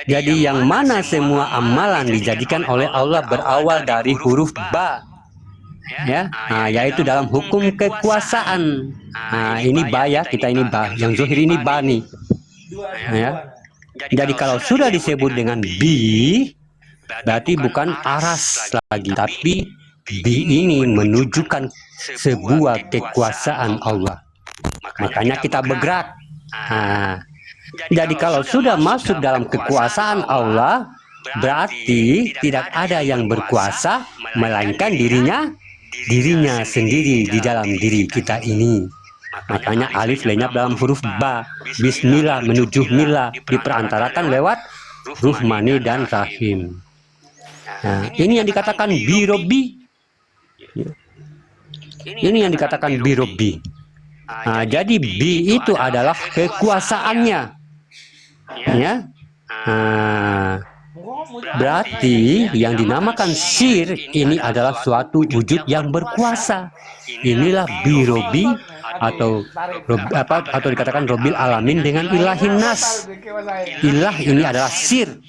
Jadi yang mana semua amalan dijadikan oleh Allah berawal dari huruf ba. Ya, yaitu dalam hukum kekuasaan. Nah, ini ba ya, kita ini ba. Yang zohir ini ba nih. Ya. Jadi kalau sudah disebut dengan bi, berarti bukan aras lagi, tapi bi ini menunjukkan sebuah kekuasaan Allah. Makanya kita bergerak. Jadi kalau sudah masuk dalam kekuasaan Allah, berarti tidak ada yang berkuasa melainkan dirinya sendiri di dalam diri kita ini. Makanya alif lenyap dalam huruf ba. Bismillah menuju milah diperantarakan lewat Ruhmani dan Rahim. Nah, ini yang dikatakan birobi. Ini yang dikatakan birobi. Nah, jadi bi itu adalah kekuasaannya. Ya. Berarti yang dinamakan sir ini adalah suatu wujud yang berkuasa. Inilah birobi atau dikatakan robil alamin dengan ilahin nas. Ilah ini adalah sir.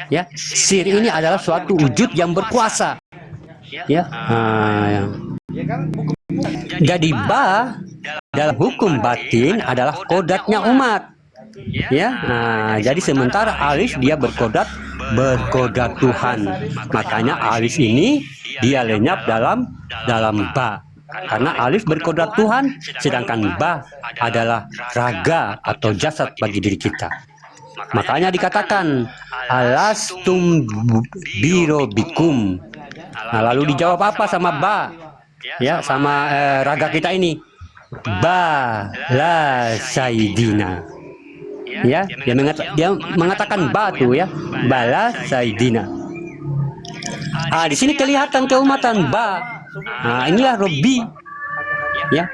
Ya, sir ini adalah suatu wujud yang berkuasa. Ya. Jadi ba dalam hukum batin adalah kodratnya umat. Ya, jadi sementara alif dia berkodrat Tuhan. Makanya alif ini dia lenyap dalam ba. Karena alif berkodrat Tuhan, sedangkan ba adalah raga atau jasad bagi diri kita. Makanya dikatakan alastum birobikum. Nah, lalu dijawab apa sama ba? Ya, sama raga kita ini. Ba la saidina. Ya, dia mengatakan batu ya, bala saidina. Di sini kelihatan keumatan ba. Inilah Robbi. Ya.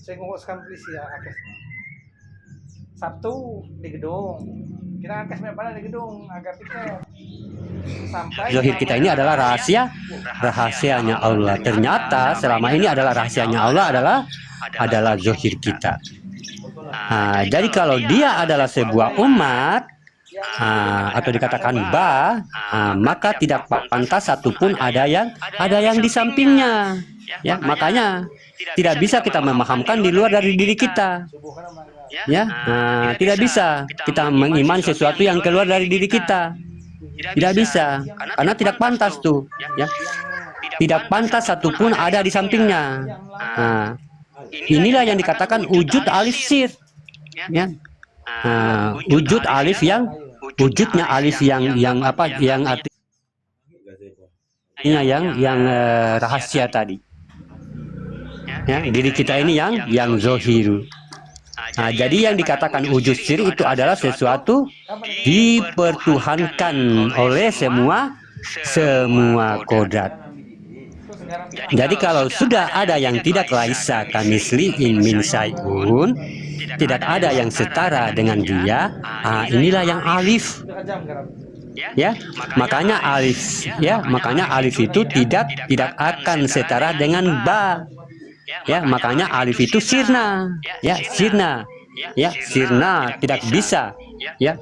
Saya nguruskan polisi ya, Sabtu di gedung. Kita akses pada di gedung agar tiket. Sampai Zohir kita ini adalah rahasianya Allah. Ternyata selama ini adalah rahasianya Allah adalah zohir kita. Jadi kalau dia adalah sebuah umat atau dikatakan ba, maka tidak pantas satupun ada yang di sampingnya. Ya, makanya tidak bisa kita memahamkan di luar dari diri kita. Ya, tidak bisa kita mengimani sesuatu yang keluar dari diri kita. Tidak bisa, karena tidak pantas tuh. Ya, tidak pantas satupun ada di sampingnya. Inilah yang dikatakan wujud alif sir. Ya. Wujud alif yang wujudnya alif yang apa yang artinya yang rahasia tadi. Ya, diri kita ini yang zohir. Jadi yang dikatakan wujud sir itu adalah sesuatu dipertuhankan oleh semua kodrat. Jadi kalau sudah ada yang tidak laisa kamisli in min syai'un, tidak ada yang setara dengan dia. Inilah yang alif. Udah jam garam. Ya, makanya alif, ya, makanya alif itu tidak akan setara dengan ba. Ya, makanya alif itu sirna. Ya, sirna. Ya, sirna tidak bisa. Ya.